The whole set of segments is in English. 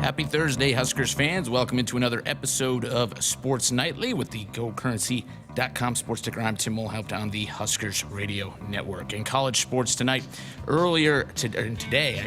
Happy Thursday, Huskers fans. Welcome into another episode of Sports Nightly with the GoCurrency.com sports ticker. I'm Tim Mulhaupt on the Huskers Radio Network. In college sports tonight, earlier today,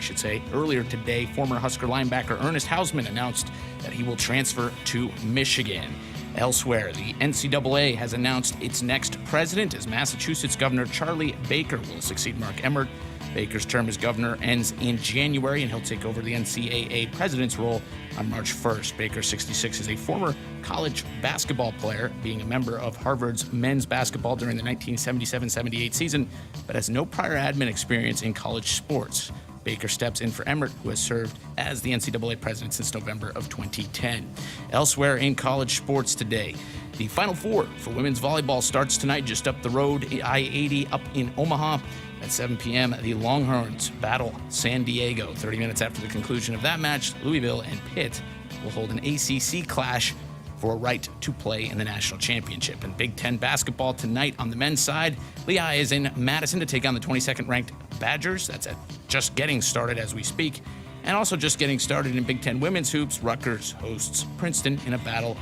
former Husker linebacker Ernest Hausmann announced that he will transfer to Michigan. Elsewhere, the NCAA has announced its next president as Massachusetts Governor Charlie Baker will succeed Mark Emmert. Baker's term as governor ends in January, and he'll take over the NCAA president's role on March 1st. Baker, 66, is a former college basketball player, being a member of Harvard's men's basketball during the 1977-78 season, but has no prior admin experience in college sports. Baker steps in for Emmert, who has served as the NCAA president since November of 2010. Elsewhere in college sports today, the Final Four for women's volleyball starts tonight just up the road, I-80 up in Omaha. At 7 p.m., the Longhorns battle San Diego. 30 minutes after the conclusion of that match, Louisville and Pitt will hold an ACC clash for a right to play in the national championship. And Big Ten basketball tonight on the men's side, Lehigh is in Madison to take on the 22nd-ranked Badgers. That's just getting started as we speak. And also just getting started in Big Ten women's hoops, Rutgers hosts Princeton in a battle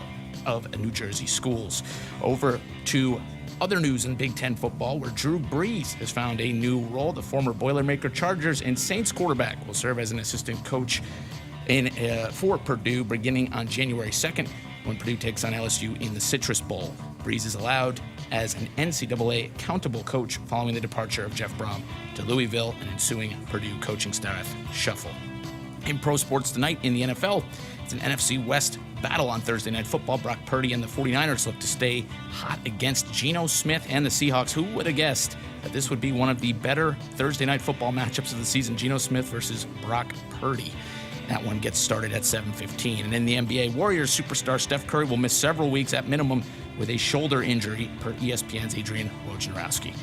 of New Jersey schools. Over to other news in Big Ten football, where Drew Brees has found a new role. The former Boilermaker Chargers and Saints quarterback will serve as an assistant coach for Purdue beginning on January 2nd when Purdue takes on LSU in the Citrus Bowl. Brees is allowed as an NCAA accountable coach following the departure of Jeff Brom to Louisville and ensuing Purdue coaching staff shuffle. In pro sports tonight in the NFL, it's an NFC West battle on Thursday Night Football. Brock Purdy and the 49ers look to stay hot against Geno Smith and the Seahawks. Who would have guessed that this would be one of the better Thursday Night Football matchups of the season? Geno Smith versus Brock Purdy. That one gets started at 7:15. And in the NBA, Warriors superstar Steph Curry will miss several weeks at minimum with a shoulder injury, per ESPN's Adrian Wojnarowski.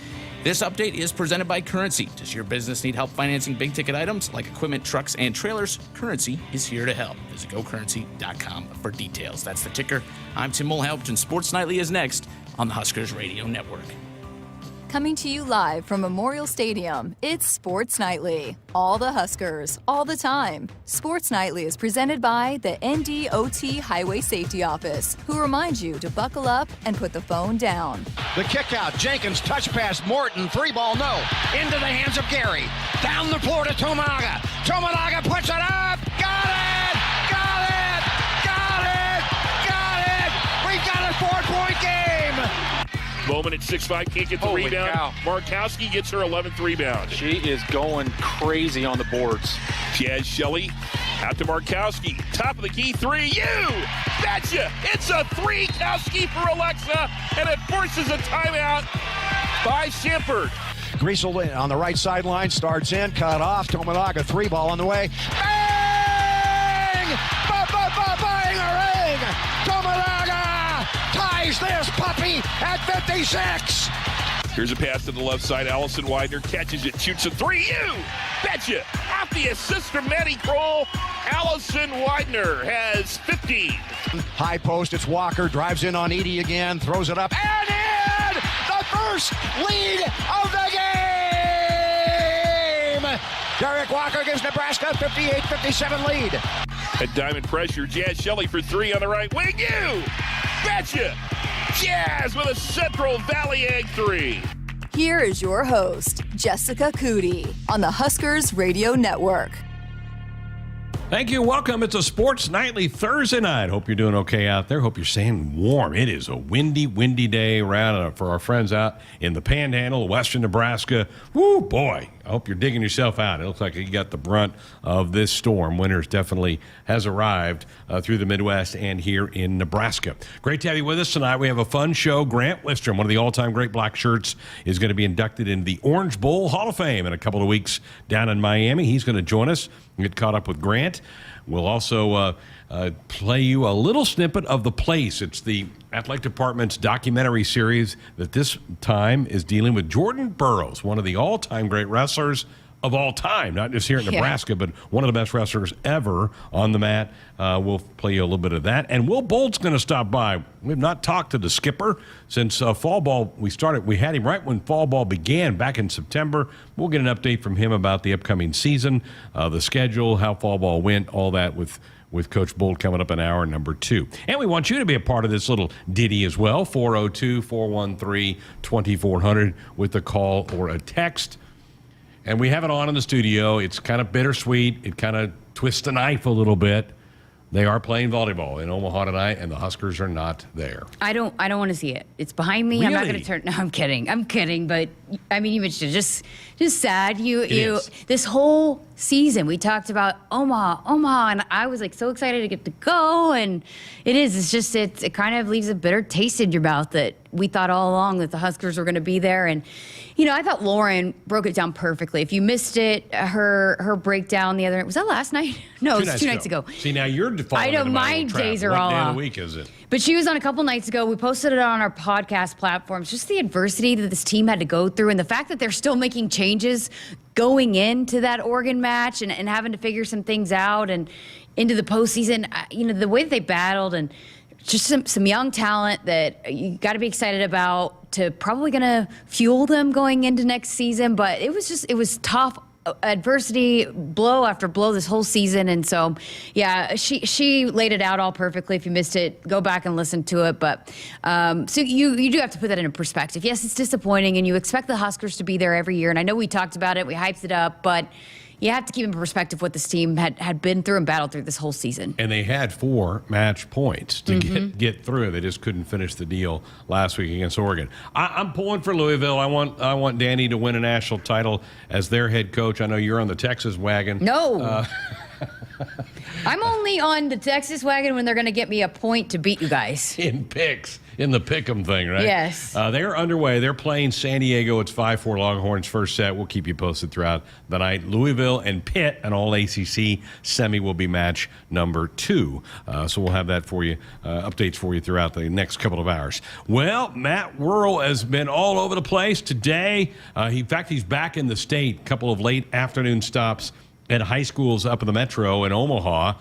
This update is presented by Currency. Does your business need help financing big-ticket items like equipment, trucks, and trailers? Currency is here to help. Visit GoCurrency.com for details. That's the ticker. I'm Tim Mulhaupt, and Sports Nightly is next on the Huskers Radio Network. Coming to you live from Memorial Stadium, it's Sports Nightly. All the Huskers, all the time. Sports Nightly is presented by the NDOT Highway Safety Office, who reminds you to buckle up and put the phone down. The kick out, Jenkins, touch pass, Morton, 3-ball, no. Into the hands of Gary. Down the floor to Tominaga. Tominaga puts it up. Got it! Got it! Got it! Got it! We've got a 4-point game! Bowman at 6'5", can't get the rebound. Cow. Markowski gets her 11th rebound. She is going crazy on the boards. Jazz Shelley out to Markowski. Top of the key three. You betcha! It's a three, Kowski for Alexa, and it forces a timeout by Shepard. Griesel on the right sideline, starts in, cut off. Tominaga, 3-ball on the way. Bang! Bang-a-ring! Tominaga ties this puppy at 56. Here's a pass to the left side. Allison Widener catches it, shoots a three. You betcha! Off the assist from Maddie Kroll, Allison Widener has 15. High post, it's Walker, drives in on Edie again, throws it up, and in! The first lead of the game! Derek Walker gives Nebraska a 58-57 lead. At diamond pressure, Jazz Shelley for three on the right wing. You betcha! Jazz with a Central Valley Egg three. Here is your host, Jessica Coody, on the Huskers Radio Network. Thank you. Welcome. It's a Sports Nightly Thursday night. Hope you're doing okay out there. Hope you're staying warm. It is a windy day around for our friends out in the Panhandle, western Nebraska. Woo, boy. I hope you're digging yourself out. It looks like you got the brunt of this storm. Winter definitely has arrived through the Midwest and here in Nebraska. Great to have you with us tonight. We have a fun show. Grant Wistrom, one of the all-time great black shirts, is going to be inducted in the Orange Bowl Hall of Fame in a couple of weeks down in Miami. He's going to join us and get caught up with Grant. We'll also play you a little snippet of The Place. It's the Athletic Department's documentary series that this time is dealing with Jordan Burroughs, one of the all-time great wrestlers of all time, not just here in Nebraska, but one of the best wrestlers ever on the mat. We'll play you a little bit of that. And Will Bolt's going to stop by. We've not talked to the skipper since fall ball. We had him right when fall ball began back in September. We'll get an update from him about the upcoming season, the schedule, how fall ball went, all that with with Coach Bolt coming up in hour number 2. And we want you to be a part of this little ditty as well, 402-413-2400 with a call or a text. And we have it on in the studio. It's kind of bittersweet. It kind of twists the knife a little bit. They are playing volleyball in Omaha tonight, and the Huskers are not there. I don't want to see it. It's behind me. Really? I'm not going to turn. No, I'm kidding. But I mean, you mentioned just sad. This whole season we talked about Omaha, and I was like so excited to get to go. And it kind of leaves a bitter taste in your mouth that we thought all along that the Huskers were going to be there. And I thought Lauren broke it down perfectly. If you missed it, her breakdown the other, was that last night? No, it was 2 nights ago. See, now you're defaulting. I know my days are all off. What day of off. the week is it? But she was on a couple nights ago. We posted it on our podcast platforms. Just the adversity that this team had to go through, and the fact that they're still making changes going into that Oregon match and having to figure some things out and into the postseason. The way that they battled, and just some young talent that you got to be excited about, to probably going to fuel them going into next season. But it was tough. Adversity, blow after blow this whole season. And so, yeah, she laid it out all perfectly. If you missed it, go back and listen to it. But so you do have to put that into perspective. Yes, it's disappointing, and you expect the Huskers to be there every year. And I know we talked about it, we hyped it up, but you have to keep in perspective what this team had been through and battled through this whole season. And they had 4 match points to get through. They just couldn't finish the deal last week against Oregon. I'm pulling for Louisville. I want Danny to win a national title as their head coach. I know you're on the Texas wagon. No. I'm only on the Texas wagon when they're going to get me a point to beat you guys. In picks. In the pick'em thing, right? Yes. They're underway. They're playing San Diego. It's 5-4 Longhorns first set. We'll keep you posted throughout the night. Louisville and Pitt, an all-ACC semi, will be match number 2. So we'll have that for you, updates for you throughout the next couple of hours. Well, Matt Worrell has been all over the place today. In fact, he's back in the state. A couple of late afternoon stops at high schools up in the metro in Omaha.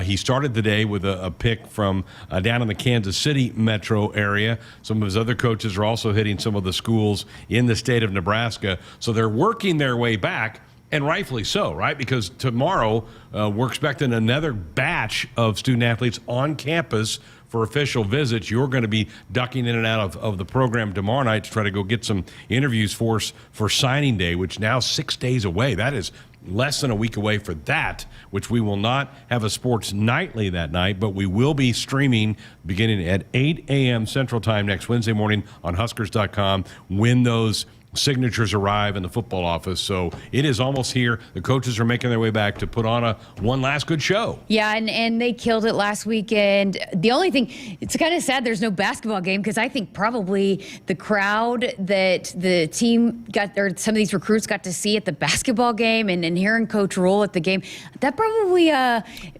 He started the day with a pick from down in the Kansas City metro area. Some of his other coaches are also hitting some of the schools in the state of Nebraska. So they're working their way back, and rightfully so, right? Because tomorrow we're expecting another batch of student athletes on campus for official visits. You're going to be ducking in and out of the program tomorrow night to try to go get some interviews for us for signing day, which now 6 days away. That is less than a week away for that, which we will not have a Sports Nightly that night, but we will be streaming beginning at 8 a.m. Central Time next Wednesday morning on Huskers.com when those signatures arrive in the football office. So it is almost here. The coaches are making their way back to put on one last good show. Yeah, and they killed it last weekend. The only thing, it's kind of sad there's no basketball game, because I think probably the crowd that the team got, or some of these recruits got to see at the basketball game and hearing Coach Rule at the game, that probably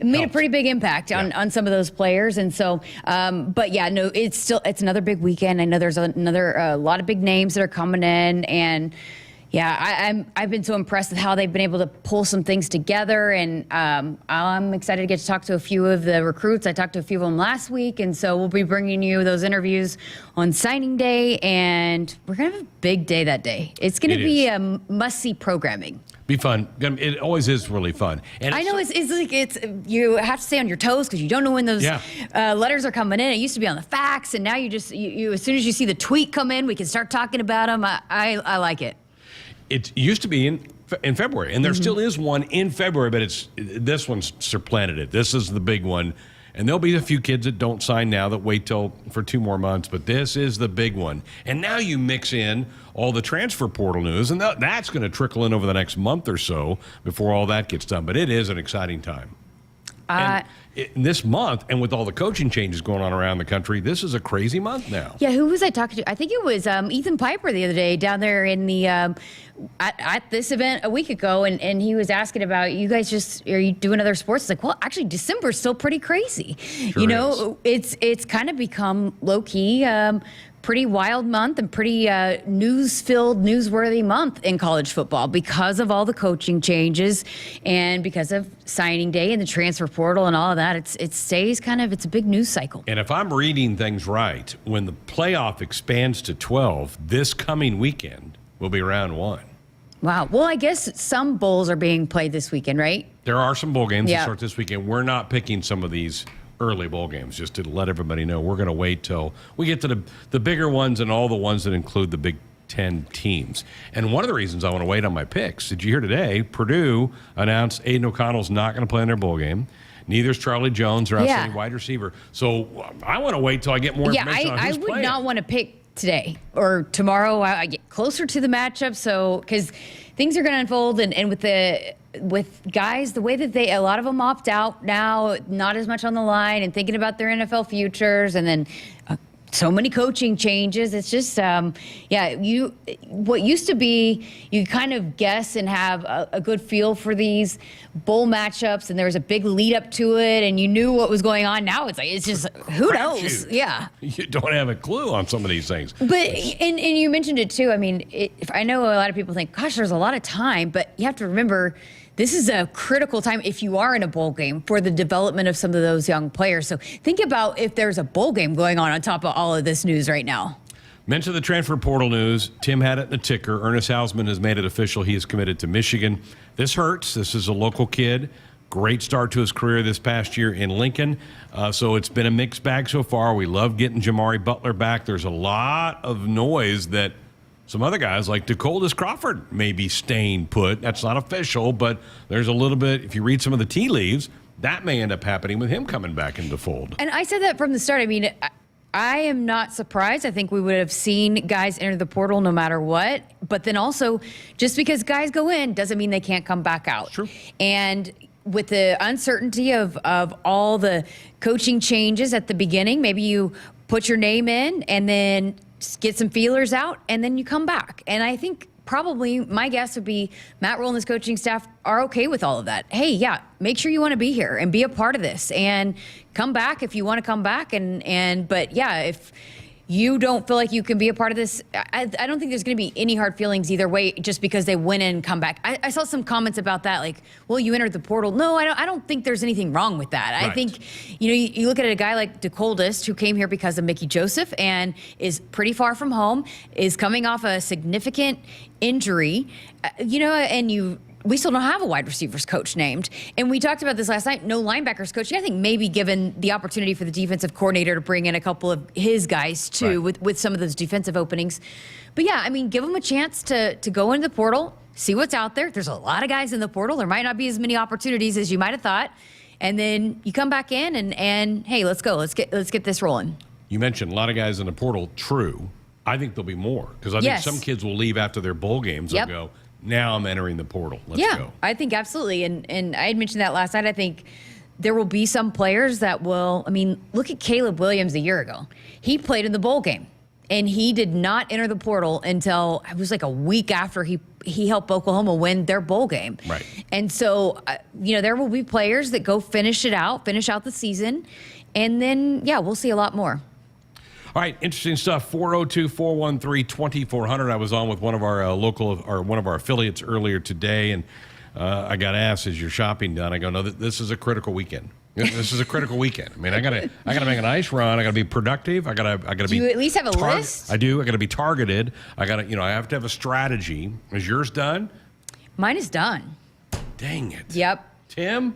made a pretty big impact on some of those players. And so, but yeah, no, it's another big weekend. I know there's a lot of big names that are coming in. And yeah, I've been so impressed with how they've been able to pull some things together, and I'm excited to get to talk to a few of the recruits. I talked to a few of them last week, and so we'll be bringing you those interviews on signing day, and we're gonna have a big day that day. It's gonna be a must-see programming. Be fun. It always is really fun. And I know it's you have to stay on your toes because you don't know when those letters are coming in. It used to be on the fax, and now you as soon as you see the tweet come in, we can start talking about them. I like it. It used to be in February, and there still is one in February, but this one's supplanted it. This is the big one. And there'll be a few kids that don't sign now that wait for 2 more months, but this is the big one. And now you mix in all the transfer portal news, and that's going to trickle in over the next month or so before all that gets done. But it is an exciting time. This month, and with all the coaching changes going on around the country, this is a crazy month now. Yeah, who was I talking to? I think it was Ethan Piper the other day down there in the at this event a week ago, and he was asking about, you guys are you doing other sports? It's like, well, actually, December's still pretty crazy. Sure is. It's kind of become low key. Pretty wild month and pretty news-filled, newsworthy month in college football because of all the coaching changes and because of signing day and the transfer portal and all of that. It stays it's a big news cycle. And if I'm reading things right, when the playoff expands to 12, this coming weekend will be round 1. Wow. Well, I guess some bowls are being played this weekend, right? There are some bowl games that Yeah. start this weekend. We're not picking some of these early bowl games, just to let everybody know. We're going to wait till we get to the bigger ones and all the ones that include the Big 10 teams. And one of the reasons I want to wait on my picks, did you hear today, Purdue announced Aiden O'Connell's not going to play in their bowl game. Neither is Charlie Jones, their outstanding wide receiver. So I want to wait till I get more information on who's I would playing. not want to pick today or tomorrow. I get closer to the matchup, so because things are going to unfold, and with guys, the way that a lot of them opt out now, not as much on the line, and thinking about their NFL futures, and then so many coaching changes. It's just, what used to be, you kind of guess and have a good feel for these bowl matchups, and there was a big lead up to it, and you knew what was going on. Now it's just, who knows? Yeah. You don't have a clue on some of these things. But, and you mentioned it too. I mean, I know a lot of people think, gosh, there's a lot of time, but you have to remember, this is a critical time if you are in a bowl game for the development of some of those young players. So think about if there's a bowl game going on top of all of this news right now. Mention the transfer portal news. Tim had it in the ticker. Ernest Hausman has made it official. He is committed to Michigan. This hurts. This is a local kid. Great start to his career this past year in Lincoln. So it's been a mixed bag so far. We love getting Jamari Butler back. There's a lot of noise that some other guys like DeColdis Crawford may be staying put. That's not official, but there's a little bit, if you read some of the tea leaves, that may end up happening with him coming back into the fold. And I said that from the start. I mean, I am not surprised. I think we would have seen guys enter the portal no matter what. But then also, just because guys go in doesn't mean they can't come back out. True. And with the uncertainty of all the coaching changes at the beginning, maybe you put your name in and then get some feelers out, and then you come back. And I think probably my guess would be Matt Rule and his coaching staff are okay with all of that. Hey, yeah, make sure you want to be here and be a part of this, and come back if you want to come back. But yeah, if you don't feel like you can be a part of this, I don't think there's going to be any hard feelings either way just because they win and come back. I saw some comments about that, like, well, you entered the portal. No, I don't think there's anything wrong with that. Right. I think, you look at a guy like DeColdis, who came here because of Mickey Joseph and is pretty far from home, is coming off a significant injury, and we still don't have a wide receivers coach named. And we talked about this last night, no linebackers coach. I think maybe given the opportunity for the defensive coordinator to bring in a couple of his guys too, right, with some of those defensive openings. But yeah, I mean, give them a chance to go into the portal, see what's out there. There's a lot of guys in the portal. There might not be as many opportunities as you might have thought. And then you come back in and hey, let's go. Let's get this rolling. You mentioned a lot of guys in the portal. True. I think there'll be more, because I think some kids will leave after their bowl games and go, now I'm entering the portal. Let's go. I think absolutely. And I had mentioned that last night. I think there will be some players that will, look at Caleb Williams a year ago. He played in the bowl game, and he did not enter the portal until it was like a week after he helped Oklahoma win their bowl game. Right. And so, there will be players that go finish out the season, and then, we'll see a lot more. All right, interesting stuff. 402-413-2400. I was on with one of our one of our affiliates earlier today, and I got asked, "Is your shopping done?" I go, "No, this is a critical weekend. This is a critical weekend. I gotta make a nice run. I gotta be productive. I gotta be. Do you at least have a list? I do. I gotta be targeted. I have to have a strategy. Is yours done? Mine is done. Dang it. Yep. Tim,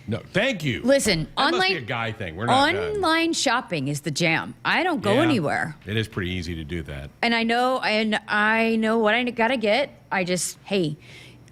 no, thank you. Listen, that must be a guy thing. We're not done. Online shopping is the jam. I don't go anywhere. It is pretty easy to do that. And I know what I gotta get. I just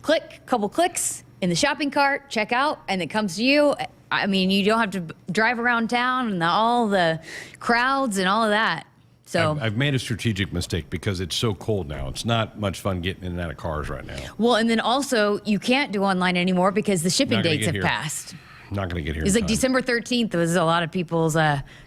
click, couple clicks in the shopping cart, check out, and it comes to you. You don't have to drive around town and all the crowds and all of that. So I've made a strategic mistake because it's so cold now. It's not much fun getting in and out of cars right now. Well, and then also you can't do online anymore because the shipping dates have passed. Not going to get here. It's like December 13th was a lot of people's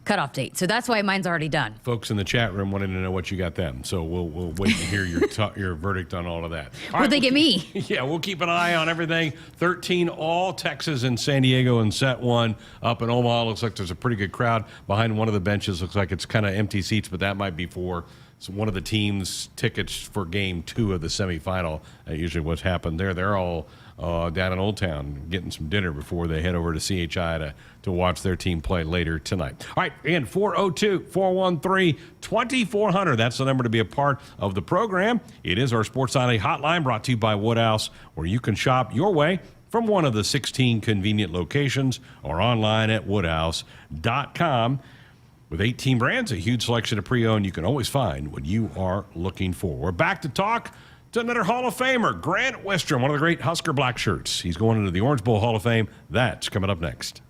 cutoff date. So that's why mine's already done. Folks in the chat room wanted to know what you got them. So we'll wait to hear your verdict on all of that. What'd they get me? Yeah, we'll keep an eye on everything. 13 all Texas and San Diego in set one. Up in Omaha, looks like there's a pretty good crowd. Behind one of the benches, looks like it's kind of empty seats, but that might be for one of the team's tickets for game 2 of the semifinal. Usually what's happened there. They're all down in Old Town getting some dinner before they head over to CHI to watch their team play later tonight. All right, again, 402-413-2400. That's the number to be a part of the program. It is our Sports Nightly hotline brought to you by Woodhouse, where you can shop your way from one of the 16 convenient locations or online at woodhouse.com. With 18 brands, a huge selection of pre-owned you can always find what you are looking for. We're back to talk to another Hall of Famer, Grant Wistrom, one of the great Husker black shirts. He's going into the Orange Bowl Hall of Fame. That's coming up next.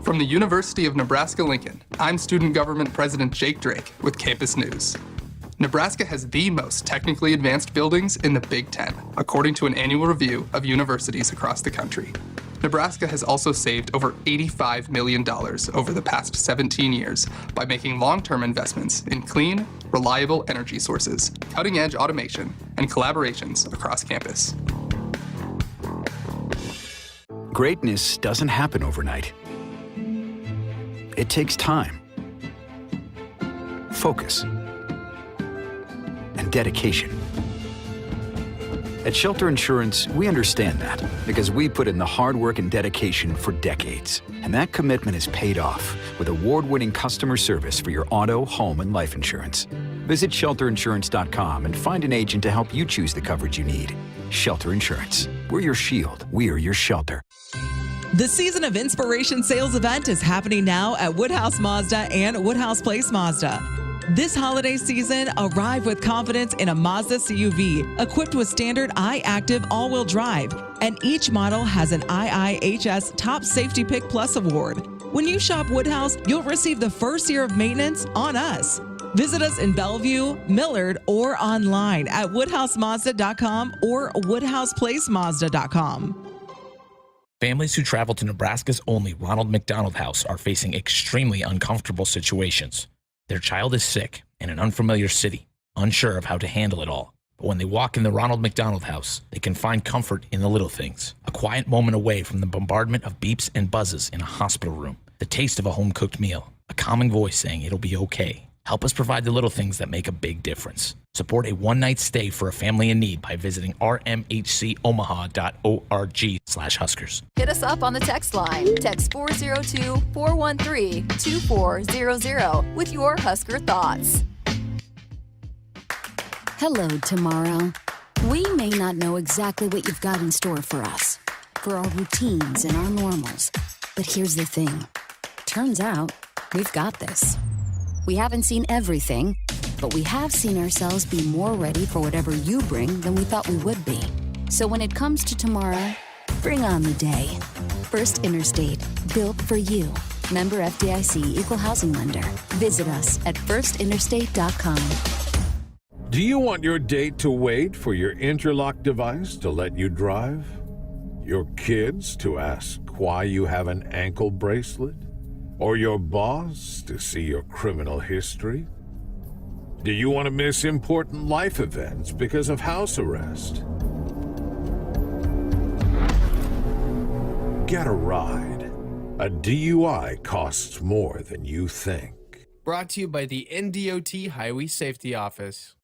From the University of Nebraska-Lincoln, I'm Student Government President Jake Drake with Campus News. Nebraska has the most technically advanced buildings in the Big Ten, according to an annual review of universities across the country. Nebraska has also saved over $85 million over the past 17 years by making long-term investments in clean, reliable energy sources, cutting-edge automation, and collaborations across campus. Greatness doesn't happen overnight. It takes time, focus, and dedication. At Shelter Insurance, we understand that because we put in the hard work and dedication for decades. And that commitment is paid off with award-winning customer service for your auto, home, and life insurance. Visit shelterinsurance.com and find an agent to help you choose the coverage you need. Shelter Insurance. We're your shield. We're your shelter. The Season of Inspiration sales event is happening now at Woodhouse Mazda and Woodhouse Place Mazda. This holiday season, arrive with confidence in a Mazda CUV equipped with standard iActive all-wheel drive, and each model has an IIHS Top Safety Pick Plus award. When you shop Woodhouse, you'll receive the first year of maintenance on us. Visit us in Bellevue, Millard, or online at woodhousemazda.com or woodhouseplacemazda.com. Families who travel to Nebraska's only Ronald McDonald House are facing extremely uncomfortable situations. Their child is sick in an unfamiliar city, unsure of how to handle it all. But when they walk in the Ronald McDonald House, they can find comfort in the little things. A quiet moment away from the bombardment of beeps and buzzes in a hospital room. The taste of a home-cooked meal. A calming voice saying it'll be okay. Help us provide the little things that make a big difference. Support a one-night stay for a family in need by visiting rmhcomaha.org/Huskers. Hit us up on the text line. Text 402-413-2400 with your Husker thoughts. Hello, tomorrow. We may not know exactly what you've got in store for us, for our routines and our normals. But here's the thing. Turns out, we've got this. We haven't seen everything, but we have seen ourselves be more ready for whatever you bring than we thought we would be. So when it comes to tomorrow, bring on the day. First Interstate, built for you. Member FDIC, Equal Housing Lender. Visit us at firstinterstate.com. Do you want your date to wait for your interlock device to let you drive? Your kids to ask why you have an ankle bracelet? Or your boss to see your criminal history? Do you want to miss important life events because of house arrest? Get a ride. A DUI costs more than you think. Brought to you by the NDOT Highway Safety Office.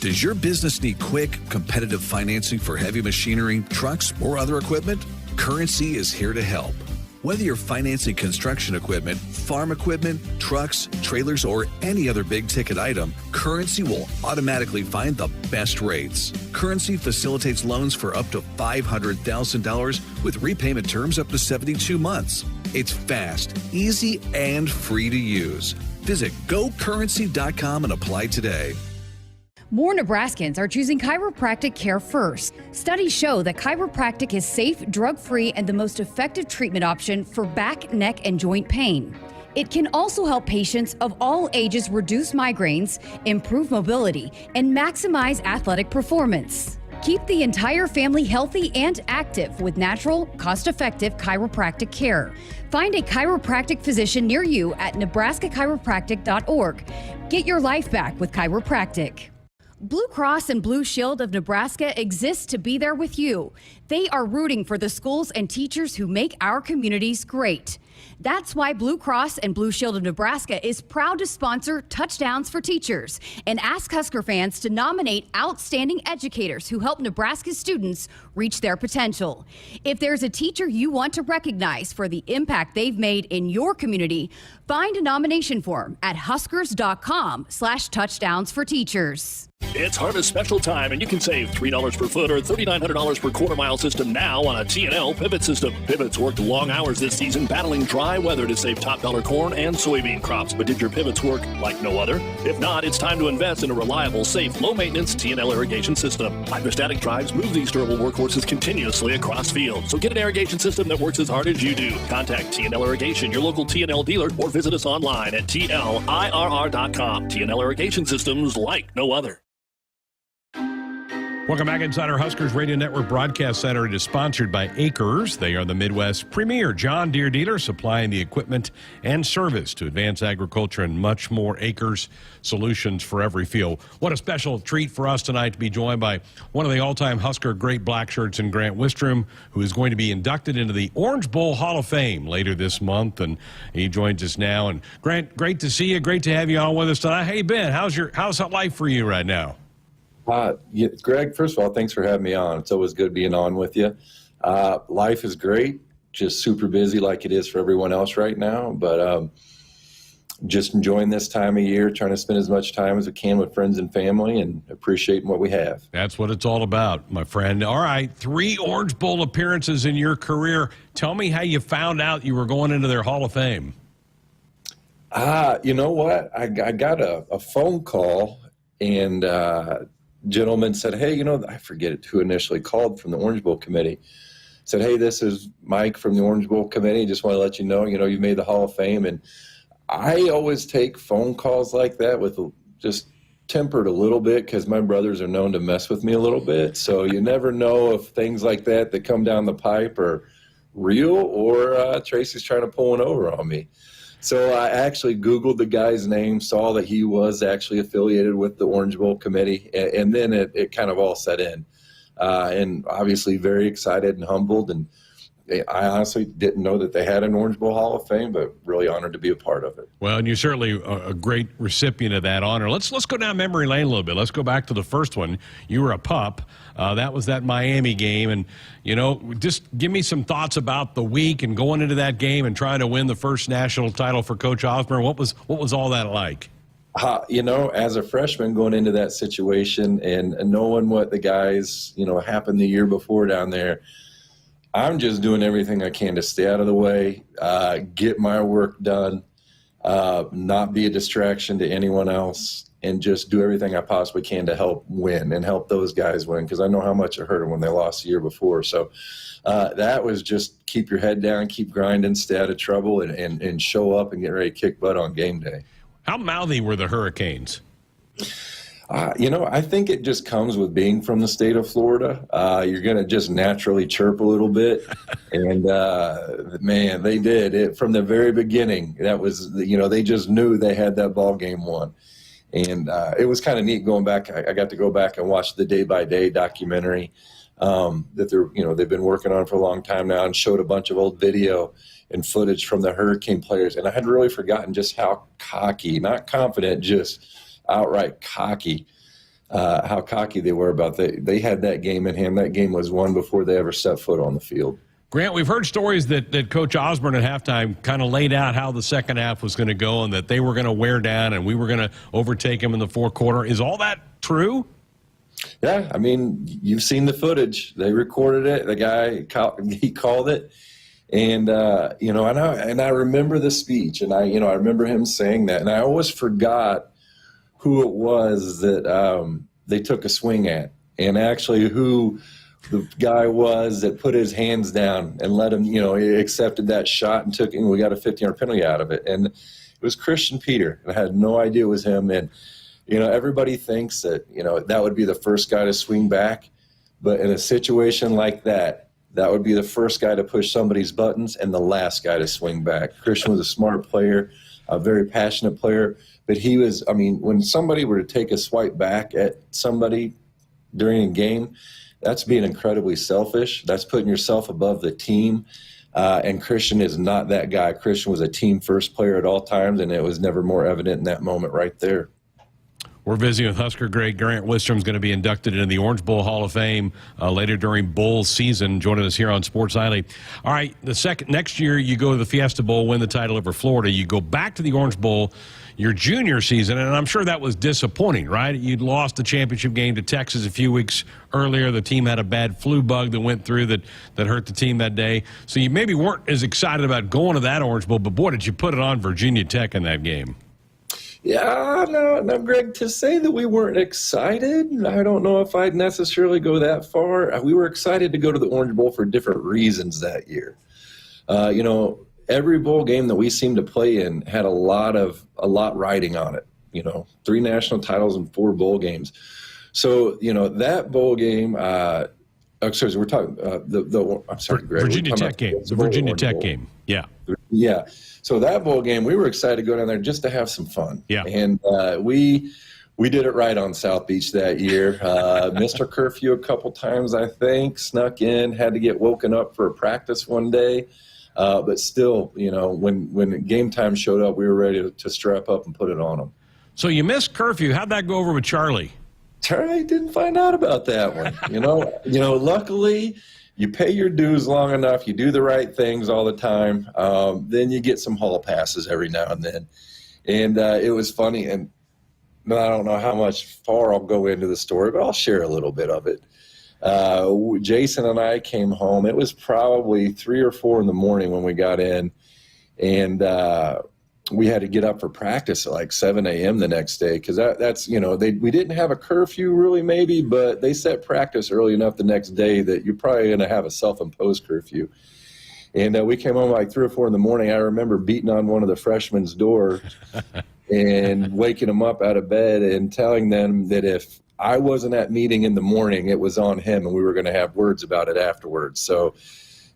Does your business need quick, competitive financing for heavy machinery, trucks, or other equipment? Currency is here to help. Whether you're financing construction equipment, farm equipment, trucks, trailers, or any other big-ticket item, Currency will automatically find the best rates. Currency facilitates loans for up to $500,000 with repayment terms up to 72 months. It's fast, easy, and free to use. Visit GoCurrency.com and apply today. More Nebraskans are choosing chiropractic care first. Studies show that chiropractic is safe, drug-free, and the most effective treatment option for back, neck, and joint pain. It can also help patients of all ages reduce migraines, improve mobility, and maximize athletic performance. Keep the entire family healthy and active with natural, cost-effective chiropractic care. Find a chiropractic physician near you at nebraska-chiropractic.org. Get your life back with chiropractic. Blue Cross and Blue Shield of Nebraska exists to be there with you. They are rooting for the schools and teachers who make our communities great. That's why Blue Cross and Blue Shield of Nebraska is proud to sponsor Touchdowns for Teachers and ask Husker fans to nominate outstanding educators who help Nebraska students reach their potential. If there's a teacher you want to recognize for the impact they've made in your community, find a nomination form at huskers.com/touchdowns for teachers. It's harvest special time, and you can save $3 per foot or $3,900 per quarter-mile system now on a T&L pivot system. Pivots worked long hours this season battling dry weather to save top-dollar corn and soybean crops. But did your pivots work like no other? If not, it's time to invest in a reliable, safe, low-maintenance T&L irrigation system. Hydrostatic drives move these durable workhorses continuously across fields. So get an irrigation system that works as hard as you do. Contact T&L Irrigation, your local T&L dealer, or visit us online at tlirr.com. T&L irrigation systems like no other. Welcome back inside our Huskers Radio Network Broadcast Center. It is sponsored by Acres. They are the Midwest's premier John Deere dealer, supplying the equipment and service to advance agriculture and much more. Acres, solutions for every field. What a special treat for us tonight to be joined by one of the all-time Husker great black shirts in Grant Wistrom, who is going to be inducted into the Orange Bowl Hall of Fame later this month, and he joins us now. And Grant, great to see you. Great to have you on with us tonight. Hey, Ben, how's life for you right now? Greg, first of all, thanks for having me on. It's always good being on with you. Life is great, just super busy like it is for everyone else right now, but just enjoying this time of year, trying to spend as much time as we can with friends and family and appreciating what we have. That's what it's all about, my friend. All right, 3 Orange Bowl appearances in your career. Tell me how you found out you were going into their Hall of Fame. You know what? I got a phone call, and gentleman said, hey, I forget who initially called from the Orange Bowl committee. Said, hey, this is Mike from the Orange Bowl committee. Just want to let you know, you made the Hall of Fame. And I always take phone calls like that with just tempered a little bit, because my brothers are known to mess with me a little bit. So you never know if things like that come down the pipe are real, or Tracy's trying to pull one over on me. So I actually Googled the guy's name, saw that he was actually affiliated with the Orange Bowl committee, and then it kind of all set in. And obviously very excited and humbled, and I honestly didn't know that they had an Orange Bowl Hall of Fame, but really honored to be a part of it. Well, and you're certainly a great recipient of that honor. Let's go down memory lane a little bit. Let's go back to the first one. You were a pup. That was that Miami game, and just give me some thoughts about the week and going into that game and trying to win the first national title for Coach Osborne. What was all that like? As a freshman going into that situation and knowing what the guys happened the year before down there, I'm just doing everything I can to stay out of the way, get my work done, not be a distraction to anyone else, and just do everything I possibly can to help win and help those guys win, because I know how much it hurt them when they lost the year before. So that was just keep your head down, keep grinding, stay out of trouble, and show up and get ready to kick butt on game day. How mouthy were the Hurricanes? I think it just comes with being from the state of Florida. You're going to just naturally chirp a little bit. And, man, they did it from the very beginning. That was, they just knew they had that ball game won. And it was kind of neat going back. I got to go back and watch the day-by-day documentary that they've been working on for a long time now, and showed a bunch of old video and footage from the Hurricane players. And I had really forgotten just how cocky, not confident, just outright cocky, how cocky they were about that. They had that game in hand. That game was won before they ever set foot on the field. Grant, we've heard stories that Coach Osborne at halftime kind of laid out how the second half was going to go, and that they were going to wear down and we were going to overtake them in the fourth quarter. Is all that true? Yeah, I mean, you've seen the footage. They recorded it. The guy, he called it. And, and I remember the speech, and I remember him saying that. And I always forgot who it was that they took a swing at, and actually who the guy was that put his hands down and let him, he accepted that shot and took it, and we got a 15-yard penalty out of it. And it was Christian Peter. I had no idea it was him. And, everybody thinks that, that would be the first guy to swing back. But in a situation like that, that would be the first guy to push somebody's buttons and the last guy to swing back. Christian was a smart player, a very passionate player. But he was, when somebody were to take a swipe back at somebody during a game, that's being incredibly selfish. That's putting yourself above the team. And Christian is not that guy. Christian was a team first player at all times, and it was never more evident in that moment right there. We're visiting with Husker great Grant Wistrom is going to be inducted into the Orange Bowl Hall of Fame later during bowl season, joining us here on Sports Nightly. All right, next year you go to the Fiesta Bowl, win the title over Florida. You go back to the Orange Bowl your junior season, and I'm sure that was disappointing, right? You'd lost the championship game to Texas a few weeks earlier. The team had a bad flu bug that went through that hurt the team that day. So you maybe weren't as excited about going to that Orange Bowl, but boy, did you put it on Virginia Tech in that game. Yeah, no, Greg, to say that we weren't excited, I don't know if I'd necessarily go that far. We were excited to go to the Orange Bowl for different reasons that year. Every bowl game that we seemed to play in had a lot riding on it. 3 national titles and 4 bowl games. So, that bowl game, we're talking Greg. Virginia Tech game. The Virginia Tech game. Yeah. Yeah. So that bowl game, we were excited to go down there just to have some fun. Yeah. And we did it right on South Beach that year. Missed our curfew a couple times, I think. Snuck in, had to get woken up for a practice one day. But still, when game time showed up, we were ready to strap up and put it on them. So you missed curfew. How'd that go over with Charlie? Charlie didn't find out about that one. Luckily, you pay your dues long enough, you do the right things all the time, then you get some hall passes every now and then. And it was funny, and I don't know how far I'll go into the story, but I'll share a little bit of it. Jason and I came home. It was probably 3 or 4 in the morning when we got in, and we had to get up for practice at like 7 a.m. the next day because that's we didn't have a curfew really maybe, but they set practice early enough the next day that you're probably going to have a self-imposed curfew. And we came home like 3 or 4 in the morning. I remember beating on one of the freshmen's door and waking them up out of bed and telling them that if I wasn't at meeting in the morning, it was on him, and we were going to have words about it afterwards. So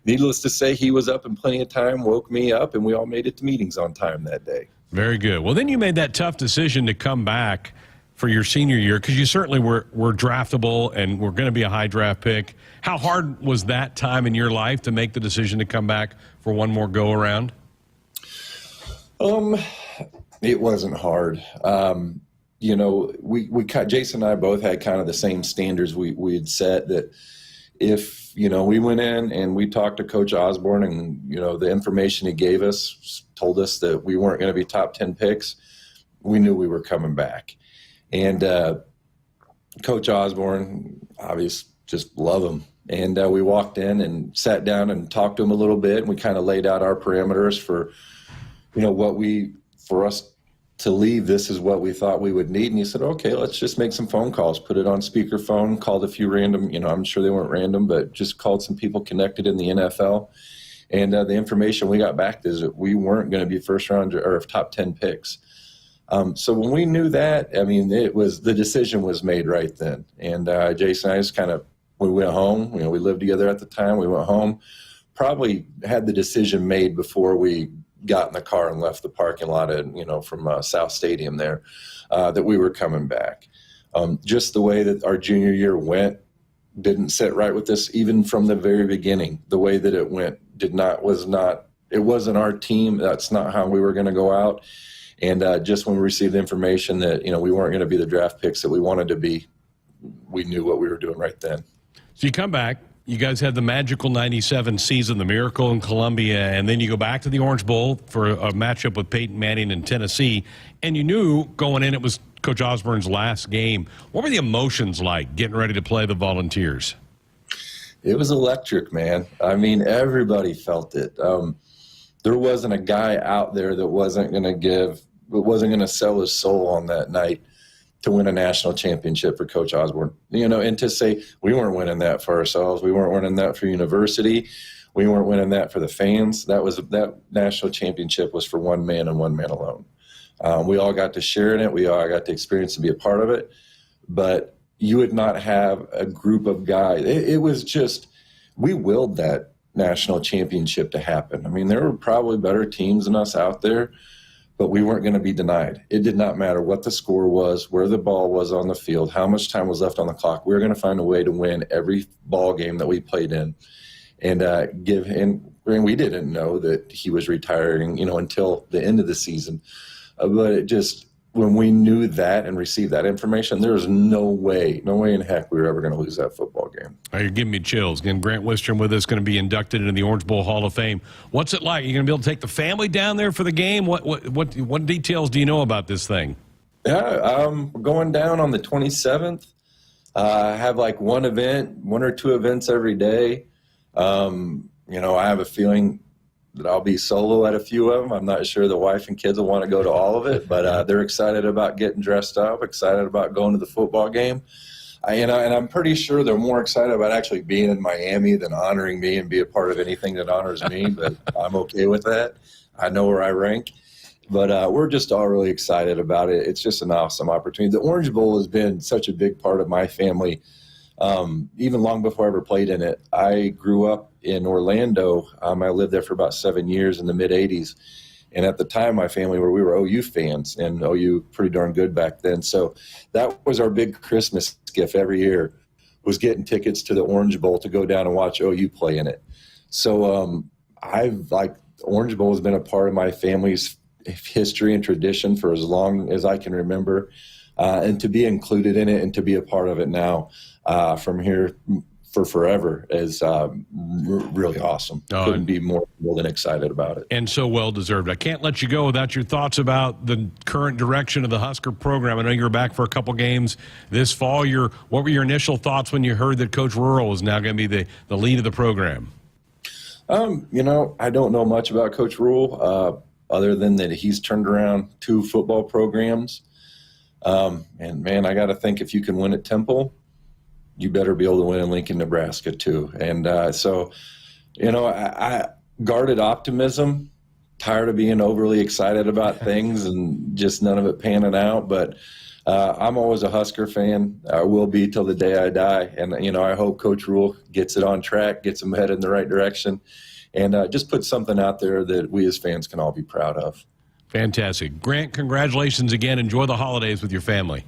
needless to say, he was up in plenty of time, woke me up, and we all made it to meetings on time that day. Very good. Well, then you made that tough decision to come back for your senior year because you certainly were draftable and were going to be a high draft pick. How hard was that time in your life to make the decision to come back for one more go-around? It wasn't hard. Jason and I both had kind of the same standards we had set that if, we went in and we talked to Coach Osborne and, the information he gave us told us that we weren't going to be top 10 picks, we knew we were coming back. And Coach Osborne, obviously, just love him. And we walked in and sat down and talked to him a little bit, and we kind of laid out our parameters for, for us to leave, this is what we thought we would need. And he said, okay, let's just make some phone calls, put it on speakerphone, called a few random, I'm sure they weren't random, but just called some people connected in the NFL. And the information we got back is that we weren't going to be first round or top 10 picks. So when we knew that, the decision was made right then. And Jason and I we went home, we lived together at the time. We went home, probably had the decision made before we got in the car and left the parking lot from South Stadium there, that we were coming back. Just the way that our junior year went didn't sit right with us, even from the very beginning. The way that it went it wasn't our team. That's not how we were going to go out. And just when we received the information that, we weren't going to be the draft picks that we wanted to be, we knew what we were doing right then. So you come back. You guys had the magical 97 season, the Miracle in Columbia, and then you go back to the Orange Bowl for a matchup with Peyton Manning in Tennessee, and you knew going in it was Coach Osborne's last game. What were the emotions like getting ready to play the Volunteers? It was electric, man. Everybody felt it. There wasn't a guy out there that wasn't going to sell his soul on that night to win a national championship for Coach Osborne, and to say we weren't winning that for ourselves. We weren't winning that for university. We weren't winning that for the fans. That national championship was for one man and one man alone. We all got to share in it. We all got the experience to be a part of it, but you would not have a group of guys. It was just, we willed that national championship to happen. There were probably better teams than us out there, but we weren't going to be denied. It did not matter what the score was, where the ball was on the field, how much time was left on the clock. We were going to find a way to win every ball game that we played in. and we didn't know that he was retiring, until the end of the season. But it just, when we knew that and received that information, there was no way in heck we were ever going to lose that football game. You're giving me chills. Again, Grant Wistrom with us, going to be inducted into the Orange Bowl Hall of Fame. What's it like? Are you going to be able to take the family down there for the game? What details do you know about this thing? Yeah, we're going down on the 27th. I have like one or two events every day. I have a feeling that I'll be solo at a few of them. I'm not sure the wife and kids will want to go to all of it, but they're excited about getting dressed up, excited about going to the football game. And I'm pretty sure they're more excited about actually being in Miami than honoring me and be a part of anything that honors me, but I'm okay with that. I know where I rank. But we're just all really excited about it. It's just an awesome opportunity. The Orange Bowl has been such a big part of my family, even long before I ever played in it. I grew up in Orlando. I lived there for about 7 years in the mid-'80s. And at the time, my family we were OU fans, and OU pretty darn good back then. So that was our big Christmas gift every year, was getting tickets to the Orange Bowl to go down and watch OU play in it. So Orange Bowl has been a part of my family's history and tradition for as long as I can remember, and to be included in it and to be a part of it now from here for forever is really awesome. Couldn't be more than excited about it. And so well-deserved. I can't let you go without your thoughts about the current direction of the Husker program. I know you were back for a couple games this fall. What were your initial thoughts when you heard that Coach Burroughs was now going to be the lead of the program? I don't know much about Coach Rule, other than that he's turned around 2 football programs. And, man, I got to think if you can win at Temple, you better be able to win in Lincoln, Nebraska, too. And I guarded optimism, tired of being overly excited about things and just none of it panning out. But I'm always a Husker fan. I will be till the day I die. And, I hope Coach Rule gets it on track, gets them headed in the right direction, and just put something out there that we as fans can all be proud of. Fantastic. Grant, congratulations again. Enjoy the holidays with your family.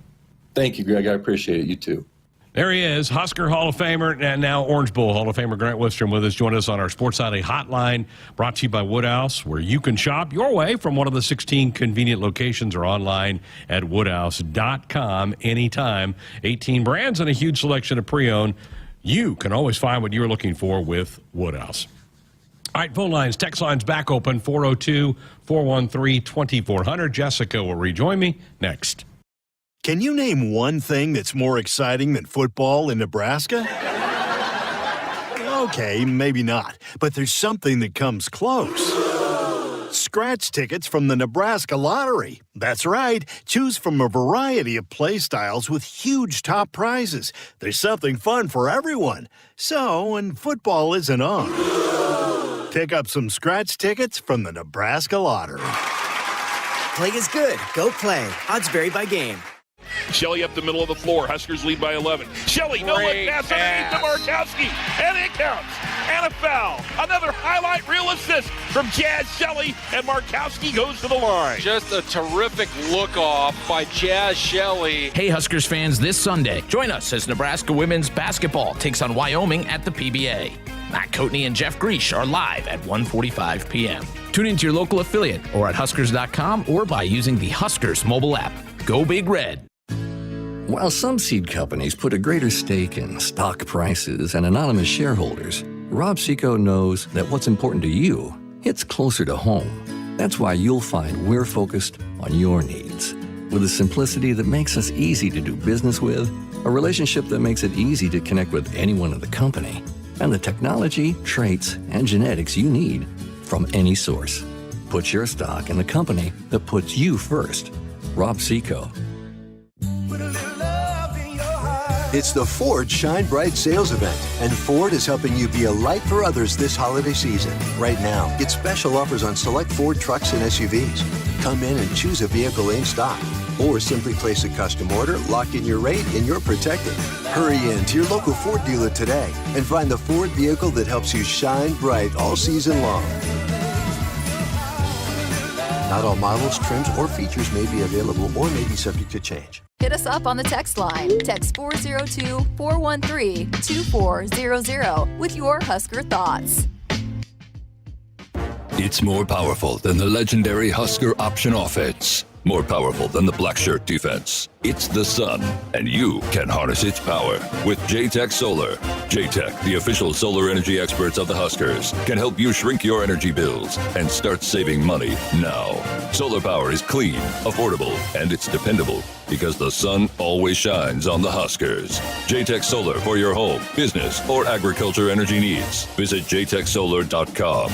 Thank you, Greg. I appreciate it. You too. There he is, Husker Hall of Famer and now Orange Bowl Hall of Famer Grant Wistrom with us. Join us on our Sports Saturday hotline, brought to you by Woodhouse, where you can shop your way from one of the 16 convenient locations or online at woodhouse.com anytime. 18 brands and a huge selection of pre-owned. You can always find what you're looking for with Woodhouse. All right, phone lines, text lines back open, 402-413-2400. Jessica will rejoin me next. Can you name one thing that's more exciting than football in Nebraska? Okay, maybe not, but there's something that comes close. Scratch tickets from the Nebraska Lottery. That's right. Choose from a variety of play styles with huge top prizes. There's something fun for everyone. So, when football isn't on, pick up some scratch tickets from the Nebraska Lottery. Play is good. Go play. Odds vary by game. Shelley up the middle of the floor. Huskers lead by 11. Shelley, no look pass underneath to Markowski. And it counts. And a foul. Another highlight reel assist from Jazz Shelley. And Markowski goes to the line. Just a terrific look off by Jazz Shelley. Hey, Huskers fans, this Sunday, join us as Nebraska women's basketball takes on Wyoming at the PBA. Matt Coatney and Jeff Greesh are live at 1:45 p.m. Tune into your local affiliate or at Huskers.com or by using the Huskers mobile app. Go Big Red. While some seed companies put a greater stake in stock prices and anonymous shareholders, Rob Seco knows that what's important to you hits closer to home. That's why you'll find we're focused on your needs. With a simplicity that makes us easy to do business with, a relationship that makes it easy to connect with anyone in the company, and the technology, traits, and genetics you need from any source. Put your stock in the company that puts you first. Rob Seco. It's the Ford Shine Bright sales event, and Ford is helping you be a light for others this holiday season. Right now, get special offers on select Ford trucks and SUVs. Come in and choose a vehicle in stock, or simply place a custom order, lock in your rate, and you're protected. Hurry in to your local Ford dealer today and find the Ford vehicle that helps you shine bright all season long. Not all models, trims, or features may be available or may be subject to change. Hit us up on the text line. Text 402-413-2400 with your Husker thoughts. It's more powerful than the legendary Husker option offense. More powerful than the black shirt defense. It's the sun, and you can harness its power with J-Tech Solar. J-Tech, the official solar energy experts of the Huskers, can help you shrink your energy bills and start saving money now. Solar power is clean, affordable, and it's dependable because the sun always shines on the Huskers. J-Tech Solar for your home, business, or agriculture energy needs. Visit jtechsolar.com.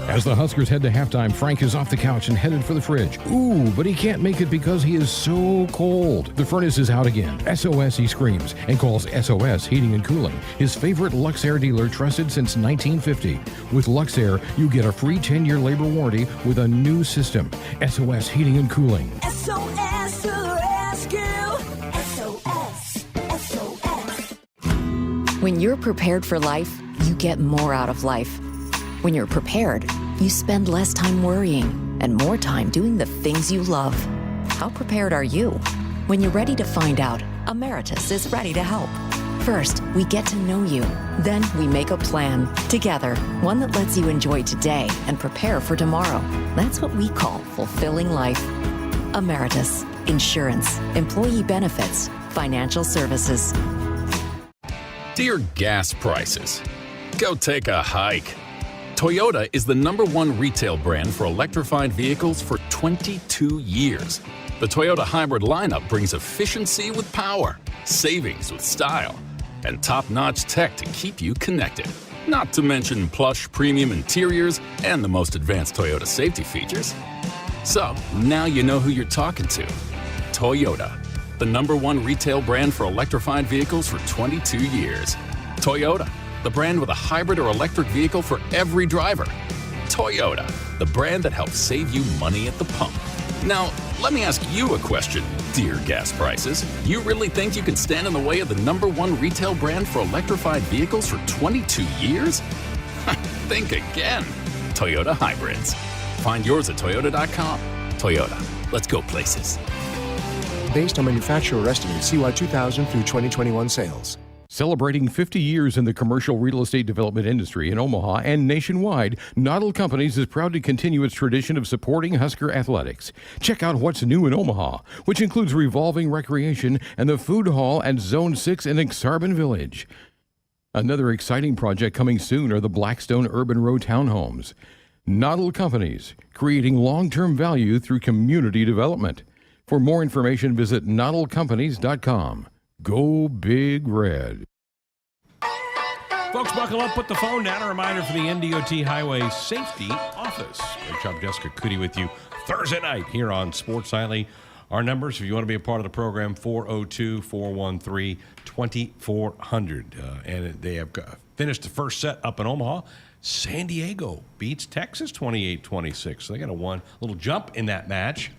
As the Huskers head to halftime, Frank is off the couch and headed for the fridge. Ooh, but he can't make it because he is so cold. The furnace is out again. SOS, he screams, and calls SOS Heating and Cooling, his favorite Luxair dealer trusted since 1950. With Luxair, you get a free 10-year labor warranty with a new system. SOS Heating and Cooling. SOS to the rescue. SOS. SOS. When you're prepared for life, you get more out of life. When you're prepared, you spend less time worrying and more time doing the things you love. How prepared are you? When you're ready to find out, Emeritus is ready to help. First, we get to know you. Then we make a plan together, one that lets you enjoy today and prepare for tomorrow. That's what we call fulfilling life. Emeritus, insurance, employee benefits, financial services. Dear gas prices, go take a hike. Toyota is the #1 retail brand for electrified vehicles for 22 years. The Toyota hybrid lineup brings efficiency with power, savings with style, and top-notch tech to keep you connected. Not to mention plush premium interiors and the most advanced Toyota safety features. So, now you know who you're talking to. Toyota, the #1 retail brand for electrified vehicles for 22 years. Toyota, the brand with a hybrid or electric vehicle for every driver. Toyota, the brand that helps save you money at the pump. Now, let me ask you a question, dear gas prices. You really think you can stand in the way of the #1 retail brand for electrified vehicles for 22 years? Think again. Toyota Hybrids. Find yours at toyota.com. Toyota, let's go places. Based on manufacturer estimates, CY 2000 through 2021 sales. Celebrating 50 years in the commercial real estate development industry in Omaha and nationwide, Noddle Companies is proud to continue its tradition of supporting Husker athletics. Check out what's new in Omaha, which includes revolving recreation and the food hall at Zone 6 in Exarban Village. Another exciting project coming soon are the Blackstone Urban Row townhomes. Noddle Companies, creating long-term value through community development. For more information, visit noddlecompanies.com. Go Big Red. Folks, buckle up, put the phone down. A reminder for the NDOT Highway Safety Office. Greg Sharpe Jessica Coody with you Thursday night here on Sports Nightly. Our numbers, if you want to be a part of the program, 402-413-2400. And they have finished the first set up in Omaha. San Diego beats Texas 28-26. So they got a little jump in that match.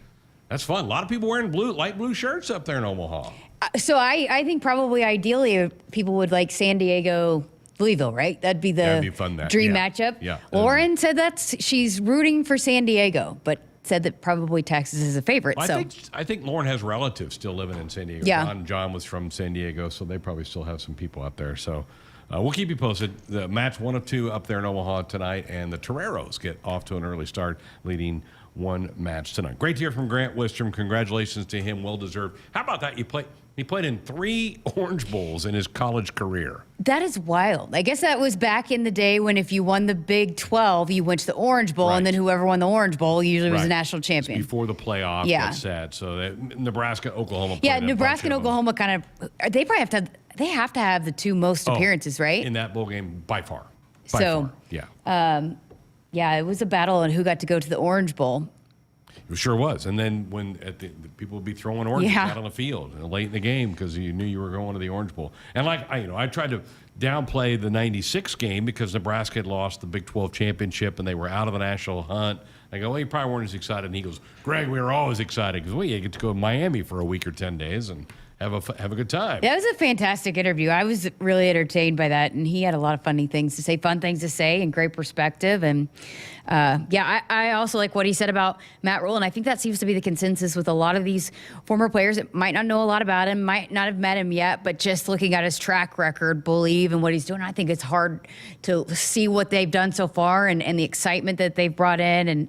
That's fun. A lot of people wearing light blue shirts up there in Omaha. So I think probably ideally people would like San Diego, Louisville, right? That'd be the dream matchup. Yeah. Lauren said she's rooting for San Diego, but said that probably Texas is a favorite. Well, I think Lauren has relatives still living in San Diego. Yeah. John was from San Diego, so they probably still have some people up there. So we'll keep you posted. The match 1 of 2 up there in Omaha tonight, and the Toreros get off to an early start, leading 1 match tonight. Great to hear from Grant Wistrom. Congratulations to him. Well deserved. How about that? He played in 3 Orange Bowls in his college career. That is wild. I guess that was back in the day when if you won the Big 12, you went to the Orange Bowl, and then whoever won the Orange Bowl usually was a national champion. It's before the playoff gets set. So Nebraska, Oklahoma. Nebraska and Oklahoma kind of they probably have to have the 2 most appearances, right? In that bowl game by far. Yeah, it was a battle on who got to go to the Orange Bowl. It sure was. And then when the people would be throwing oranges out on the field late in the game because you knew you were going to the Orange Bowl. And I tried to downplay the 96 game because Nebraska had lost the Big 12 championship and they were out of the national hunt. I go, well, you probably weren't as excited. And he goes, Greg, we were always excited because you get to go to Miami for a week or 10 days and have a good time. That was a fantastic interview. I was really entertained by that, and he had a lot of fun things to say, and great perspective. And I also like what he said about Matt Rhule, and I think that seems to be the consensus with a lot of these former players that might not know a lot about him, might not have met him yet, but just looking at his track record, believe in what he's doing. I think it's hard to see what they've done so far and the excitement that they've brought in. And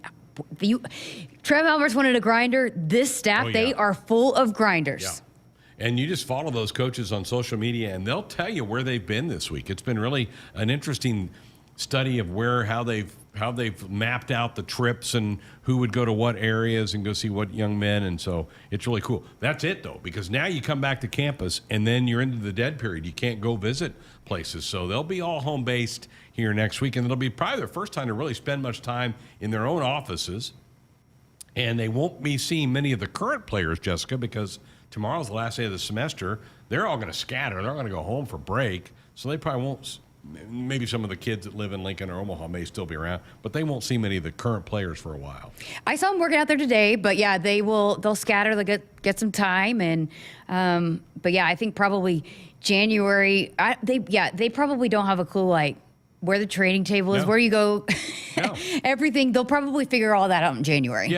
Trev Alberts wanted a grinder. This staff, they are full of grinders. Yeah. And you just follow those coaches on social media, and they'll tell you where they've been this week. It's been really an interesting study of how they've mapped out the trips and who would go to what areas and go see what young men. And so it's really cool. That's it, though, because now you come back to campus, and then you're into the dead period. You can't go visit places. So they'll be all home-based here next week, and it'll be probably their first time to really spend much time in their own offices. And they won't be seeing many of the current players, Jessica, because tomorrow's the last day of the semester. They're all going to scatter. They're going to go home for break. So they probably won't. Maybe some of the kids that live in Lincoln or Omaha may still be around, but they won't see many of the current players for a while. I saw them working out there today, but yeah, they'll scatter. They'll get some time, and but yeah, I think probably January. They probably don't have a clue like where the training table is, where you go, everything. They'll probably figure all that out in January.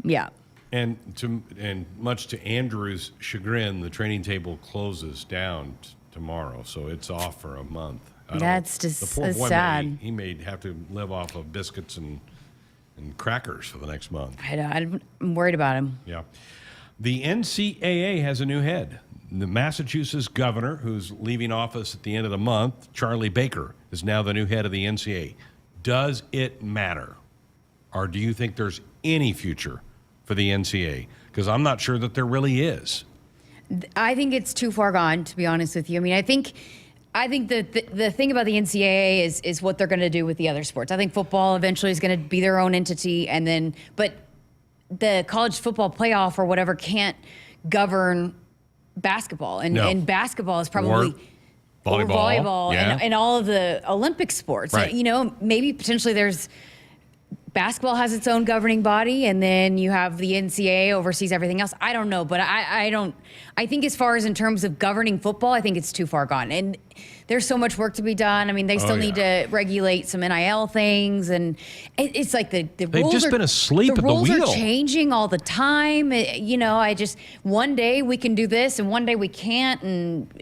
Yeah. And much to Andrew's chagrin, the training table closes down tomorrow, so it's off for a month. That's just the poor boy sad. He may have to live off of biscuits and crackers for the next month. I'm worried about him. Yeah. The NCAA has a new head. The Massachusetts governor, who's leaving office at the end of the month, Charlie Baker, is now the new head of the NCAA. Does it matter? Or do you think there's any future for the NCAA? Because I'm not sure that there really is. I think it's too far gone, to be honest with you. I mean, I think the thing about the NCAA is what they're going to do with the other sports. I think football eventually is going to be their own entity, but the college football playoff or whatever can't govern basketball, and basketball is probably or volleyball, and all of the Olympic sports. Right. Maybe potentially there's. Basketball has its own governing body, and then you have the NCAA oversees everything else. I don't know, but I think as far as in terms of governing football, I think it's too far gone. And there's so much work to be done. I mean, they still need to regulate some NIL things, and it's like the They've rules just been asleep at the wheel. The rules are changing all the time. One day we can do this, and one day we can't, and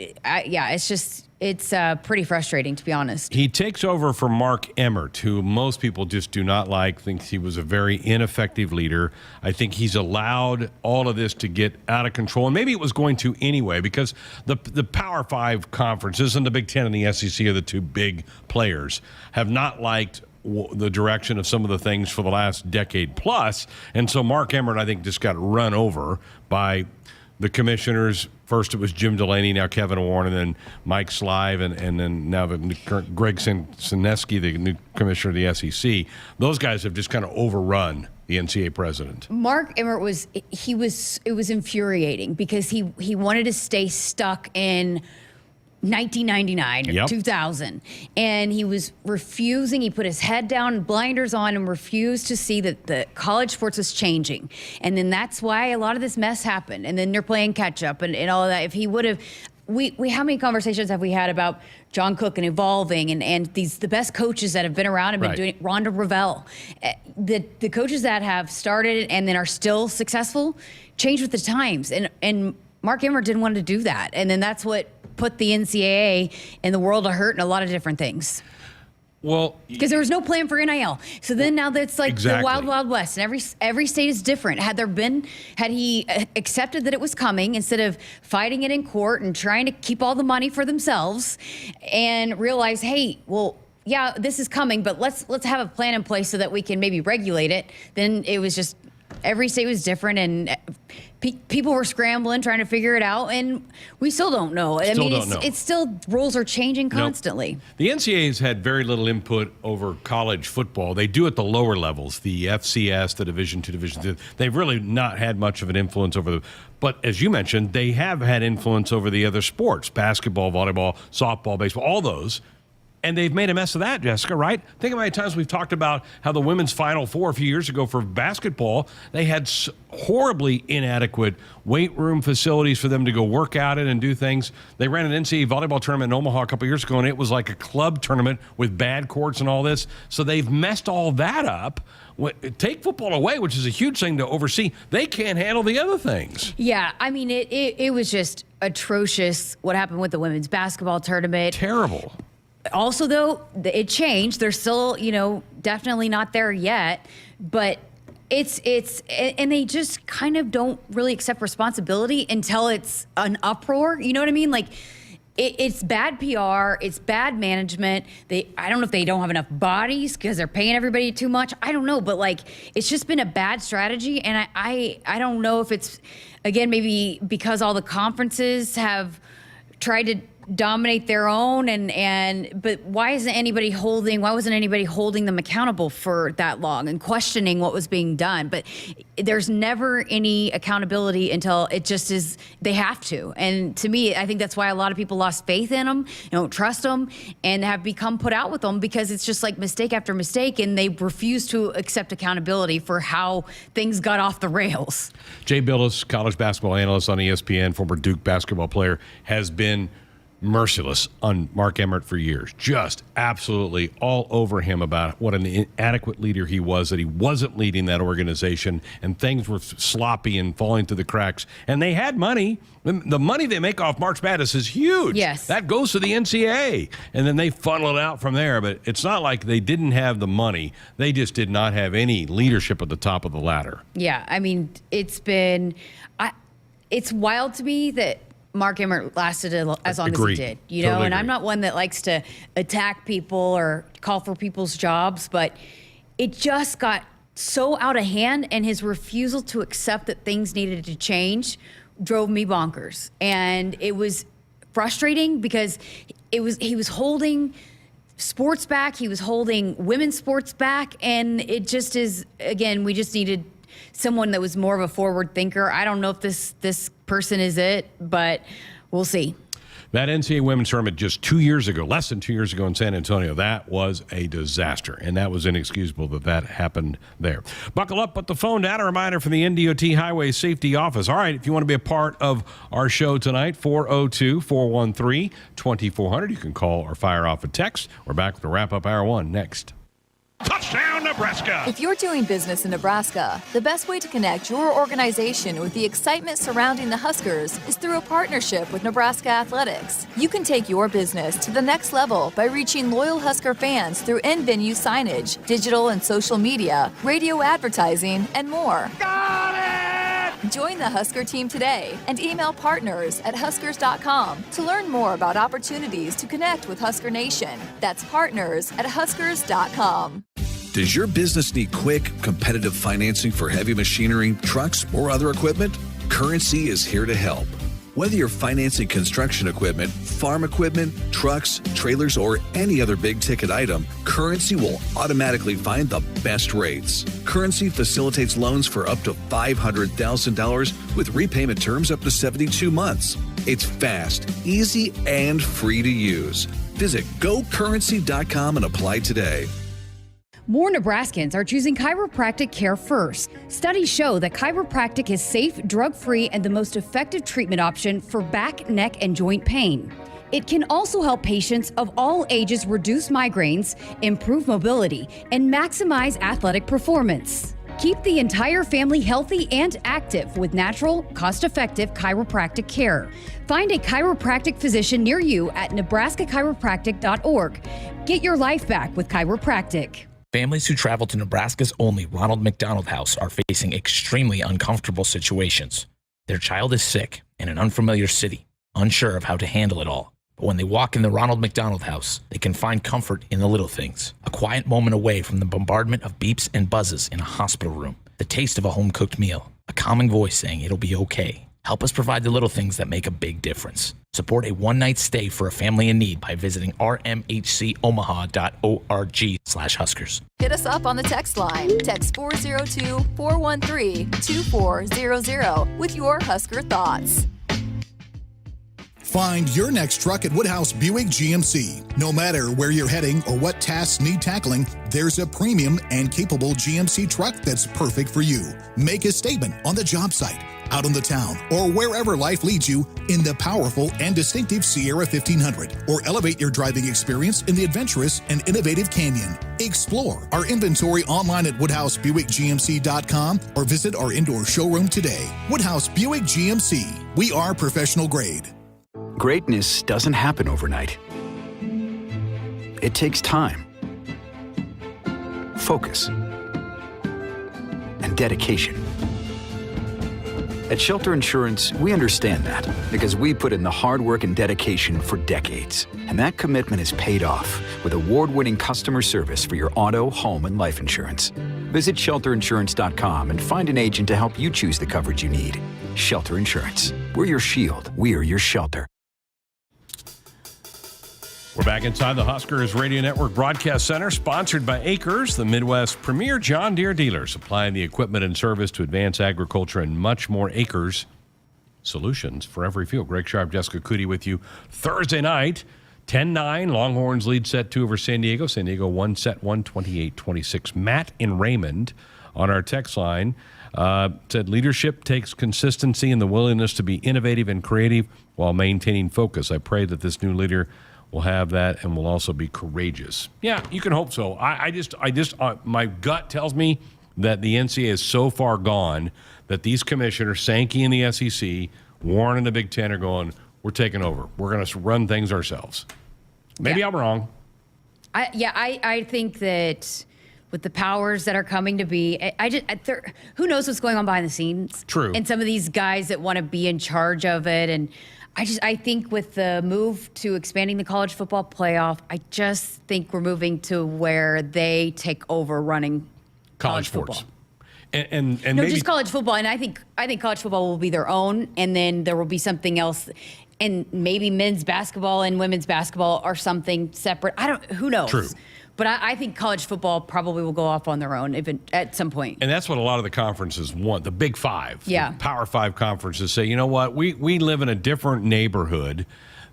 it's pretty frustrating, to be honest. He takes over for Mark Emmert, who most people just do not like, thinks he was a very ineffective leader. I think he's allowed all of this to get out of control, and maybe it was going to anyway, because the Power 5 conferences and the Big Ten and the SEC are the two big players, have not liked the direction of some of the things for the last decade plus. And so Mark Emmert, I think, just got run over by the commissioners. First it was Jim Delaney, now Kevin Warren, and then Mike Slive, and then now the Greg Sineski, the new commissioner of the SEC. Those guys have just kind of overrun the NCAA president. Mark Emmert it was infuriating because he wanted to stay stuck in 1999 or 2000, and he was refusing. He put his head down, blinders on, and refused to see that the college sports was changing. And then that's why a lot of this mess happened. And then they're playing catch up and all of that. If he would have, how many conversations have we had about John Cook and evolving and the best coaches that have been around and been doing it? Rhonda Revelle, the coaches that have started and then are still successful change with the times. And Mark Emmert didn't want to do that. And then that's what put the NCAA in the world of hurt and a lot of different things. Well, because there was no plan for NIL. So then now that's like the wild, wild west, and every state is different. Had he accepted that it was coming instead of fighting it in court and trying to keep all the money for themselves, and realize, hey, well, yeah, this is coming, but let's have a plan in place so that we can maybe regulate it. Then it was just every state was different, and people were scrambling, trying to figure it out, and we still don't know. It's still, rules are changing constantly. Nope. The NCAA has had very little input over college football. They do at the lower levels, the FCS, the Division II, Division III. They've really not had much of an influence over but as you mentioned, they have had influence over the other sports, basketball, volleyball, softball, baseball, all those. And they've made a mess of that, Jessica, right? Think how many times we've talked about how the women's Final Four a few years ago for basketball, they had horribly inadequate weight room facilities for them to go work out in and do things. They ran an NCAA volleyball tournament in Omaha a couple years ago, and it was like a club tournament with bad courts and all this. So they've messed all that up. Take football away, which is a huge thing to oversee. They can't handle the other things. Yeah, I mean, it was just atrocious what happened with the women's basketball tournament. Terrible. Also, though, it changed. They're still, definitely not there yet. But and they just kind of don't really accept responsibility until it's an uproar. You know what I mean? Like, it's bad PR. It's bad management. I don't know if they don't have enough bodies because they're paying everybody too much. I don't know. But, like, it's just been a bad strategy. And I don't know if it's, again, maybe because all the conferences have tried to dominate their own but why wasn't anybody holding them accountable for that long and questioning what was being done? But there's never any accountability until it just is, they have to. And to me, I think that's why a lot of people lost faith in them, don't trust them, and have become put out with them because it's just like mistake after mistake, and they refuse to accept accountability for how things got off the rails. Jay Billis, college basketball analyst on ESPN, former Duke basketball player, has been merciless on Mark Emmert for years, just absolutely all over him about what an inadequate leader he was, that he wasn't leading that organization, and things were sloppy and falling through the cracks. And they had money. The money they make off March Madness is huge. Yes. That goes to the NCAA, and then they funnel it out from there. But it's not like they didn't have the money. They just did not have any leadership at the top of the ladder. Yeah, I mean, it's wild to me that Mark Emmert lasted as long as he did, Totally and I'm not one that likes to attack people or call for people's jobs, but it just got so out of hand, and his refusal to accept that things needed to change drove me bonkers. And it was frustrating because he was holding sports back, he was holding women's sports back, and it just is, again, we just needed someone that was more of a forward thinker. I don't know if this person is it, but we'll see. That NCAA women's tournament just 2 years ago, less than 2 years ago in San Antonio, that was a disaster, and that was inexcusable that happened there. Buckle up, put the phone down. A reminder from the NDOT Highway Safety Office. All right, if you want to be a part of our show tonight, 402-413-2400. You can call or fire off a text. We're back with the wrap-up Hour 1 next. Touchdown, Nebraska! If you're doing business in Nebraska, the best way to connect your organization with the excitement surrounding the Huskers is through a partnership with Nebraska Athletics. You can take your business to the next level by reaching loyal Husker fans through in-venue signage, digital and social media, radio advertising, and more. Got it! Join the Husker team today and email partners@huskers.com to learn more about opportunities to connect with Husker Nation. That's partners@huskers.com. Does your business need quick, competitive financing for heavy machinery, trucks, or other equipment? Currency is here to help. Whether you're financing construction equipment, farm equipment, trucks, trailers, or any other big-ticket item, Currency will automatically find the best rates. Currency facilitates loans for up to $500,000 with repayment terms up to 72 months. It's fast, easy, and free to use. Visit GoCurrency.com and apply today. More Nebraskans are choosing chiropractic care first. Studies show that chiropractic is safe, drug-free, and the most effective treatment option for back, neck, and joint pain. It can also help patients of all ages reduce migraines, improve mobility, and maximize athletic performance. Keep the entire family healthy and active with natural, cost-effective chiropractic care. Find a chiropractic physician near you at nebraska-chiropractic.org. Get your life back with chiropractic. Families who travel to Nebraska's only Ronald McDonald House are facing extremely uncomfortable situations. Their child is sick in an unfamiliar city, unsure of how to handle it all. But when they walk in the Ronald McDonald House, they can find comfort in the little things. A quiet moment away from the bombardment of beeps and buzzes in a hospital room. The taste of a home-cooked meal. A calming voice saying it'll be okay. Help us provide the little things that make a big difference. Support a one-night stay for a family in need by visiting rmhcomaha.org/Huskers. Hit us up on the text line. Text 402-413-2400 with your Husker thoughts. Find your next truck at Woodhouse Buick GMC. No matter where you're heading or what tasks need tackling, there's a premium and capable GMC truck that's perfect for you. Make a statement on the job site, out on the town, or wherever life leads you in the powerful and distinctive Sierra 1500, or elevate your driving experience in the adventurous and innovative Canyon. Explore our inventory online at WoodhouseBuickGMC.com or visit our indoor showroom today. Woodhouse Buick GMC. We are professional grade. Greatness doesn't happen overnight. It takes time, focus, and dedication. At Shelter Insurance, we understand that because we put in the hard work and dedication for decades. And that commitment is paid off with award-winning customer service for your auto, home, and life insurance. Visit shelterinsurance.com and find an agent to help you choose the coverage you need. Shelter Insurance. We're your shield. We're your shelter. We're back inside the Huskers Radio Network Broadcast Center, sponsored by Acres, the Midwest's premier John Deere dealer, supplying the equipment and service to advance agriculture and much more. Acres, solutions for every field. Greg Sharpe, Jessica Coody with you. Thursday night, 10-9, Longhorns lead set 2 over San Diego. San Diego won set 1, 28-26. Matt in Raymond on our text line said leadership takes consistency and the willingness to be innovative and creative while maintaining focus. I pray that this new leader will have that and will also be courageous. Yeah, you can hope so. I just, my gut tells me that the NCAA is so far gone that these commissioners, Sankey in the SEC, Warren in the Big Ten, are going, we're taking over. We're going to run things ourselves. Maybe I'm wrong. I think that with the powers that are coming to be, who knows what's going on behind the scenes? True. And some of these guys that want to be in charge of it. And I think with the move to expanding the college football playoff, I just think we're moving to where they take over running college sports. Football. And no, maybe just college football. And I think college football will be their own, and then there will be something else. And maybe men's basketball and women's basketball are something separate. Who knows? True. But I think college football probably will go off on their own at some point. And that's what a lot of the conferences want, the Big Five. Yeah. The Power Five conferences say, you know what, we live in a different neighborhood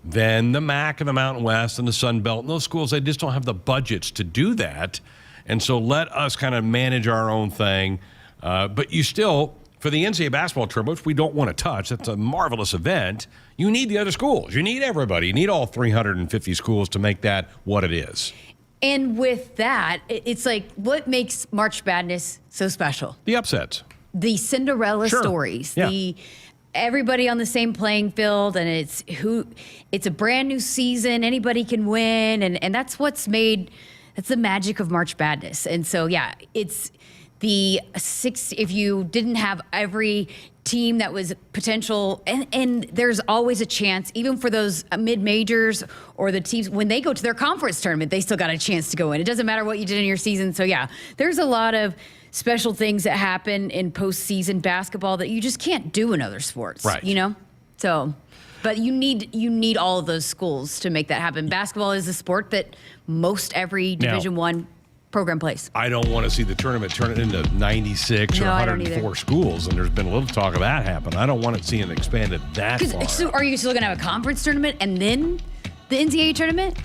than the MAC and the Mountain West and the Sun Belt. And those schools, they just don't have the budgets to do that. And so let us kind of manage our own thing. But you still, for the NCAA basketball tournament, which we don't want to touch, that's a marvelous event, you need the other schools. You need everybody. You need all 350 schools to make that what it is. And with that, it's like, what makes March Madness so special? The upsets. The Cinderella stories. Yeah. Everybody on the same playing field, and it's a brand new season. Anybody can win, and that's that's the magic of March Madness. And so, yeah, it's the if you didn't have every team that was potential, and there's always a chance, even for those mid-majors or the teams, when they go to their conference tournament, they still got a chance to go in. It doesn't matter what you did in your season. So yeah, there's a lot of special things that happen in postseason basketball that you just can't do in other sports. Right. You know? So, but you need all of those schools to make that happen. Basketball is a sport that most every Division I program plays. I don't want to see the tournament turn it into 96 or 104 schools, and there's been a little talk of that happen. I don't want it seeing expanded that far. So are you still going to have a conference tournament and then the NCAA tournament?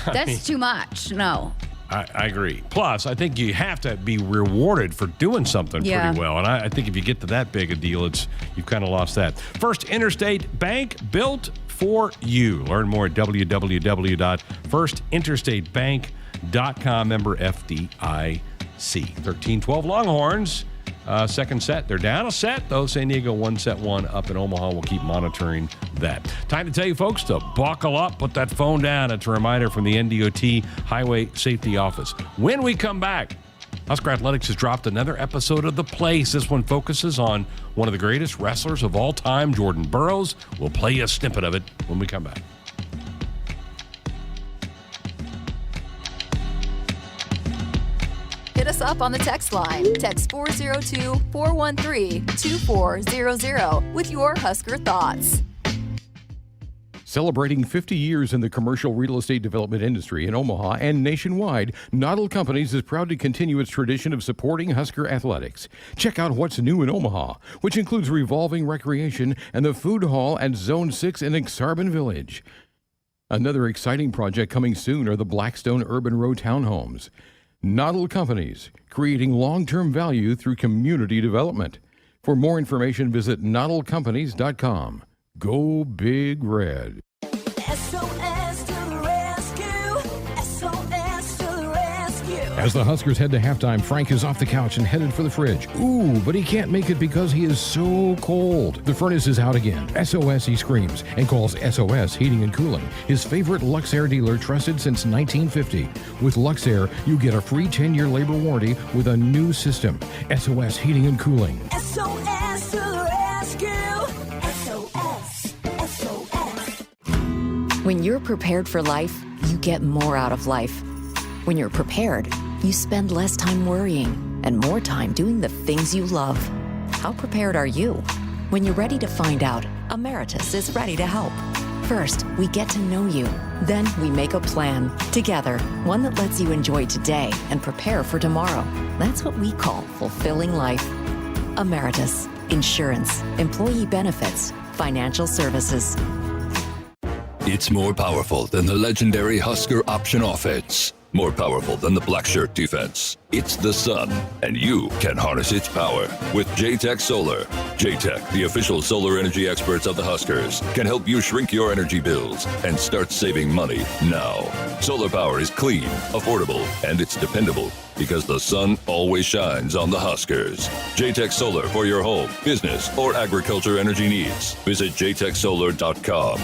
That's too much. No. I agree. Plus, I think you have to be rewarded for doing something pretty well. And I think if you get to that big a deal, you've kind of lost that. First Interstate Bank, built for you. Learn more at www.firstinterstatebank.com, member FDIC. 13-12 Longhorns. Second set, they're down a set, though. San Diego 1 set 1 up in Omaha. We'll keep monitoring that. Time to tell you folks to buckle up, put that phone down. It's a reminder from the NDOT Highway Safety Office. When we come back, Husker Athletics has dropped another episode of The Place. This one focuses on one of the greatest wrestlers of all time, Jordan Burroughs. We'll play you a snippet of it when we come back. Hit us up on the text line. Text 402-413-2400 with your Husker thoughts. Celebrating 50 years in the commercial real estate development industry in Omaha and nationwide, Noddle Companies is proud to continue its tradition of supporting Husker athletics. Check out what's new in Omaha, which includes revolving recreation and the food hall at Zone 6 in Exarban Village. Another exciting project coming soon are the Blackstone Urban Row townhomes. Noddle Companies, creating long-term value through community development. For more information, visit noddlecompanies.com. Go Big Red. SOS to the rescue. SOS to the rescue. As the Huskers head to halftime, Frank is off the couch and headed for the fridge. Ooh, but he can't make it because he is so cold. The furnace is out again. SOS, he screams, and calls SOS Heating and Cooling, his favorite Luxair dealer trusted since 1950. With Luxair, you get a free 10-year labor warranty with a new system. SOS Heating and Cooling. SOS to the rescue. SOS. SOS. When you're prepared for life, you get more out of life. When you're prepared, you spend less time worrying and more time doing the things you love. How prepared are you? When you're ready to find out, Emeritus is ready to help. First, we get to know you. Then we make a plan together, one that lets you enjoy today and prepare for tomorrow. That's what we call fulfilling life. Emeritus, insurance, employee benefits, financial services. It's more powerful than the legendary Husker option offense. More powerful than the black shirt defense. It's the sun, and you can harness its power with JTech Solar. JTech, the official solar energy experts of the Huskers, can help you shrink your energy bills and start saving money now. Solar power is clean, affordable, and it's dependable because the sun always shines on the Huskers. JTech Solar for your home, business, or agriculture energy needs. Visit jtechsolar.com.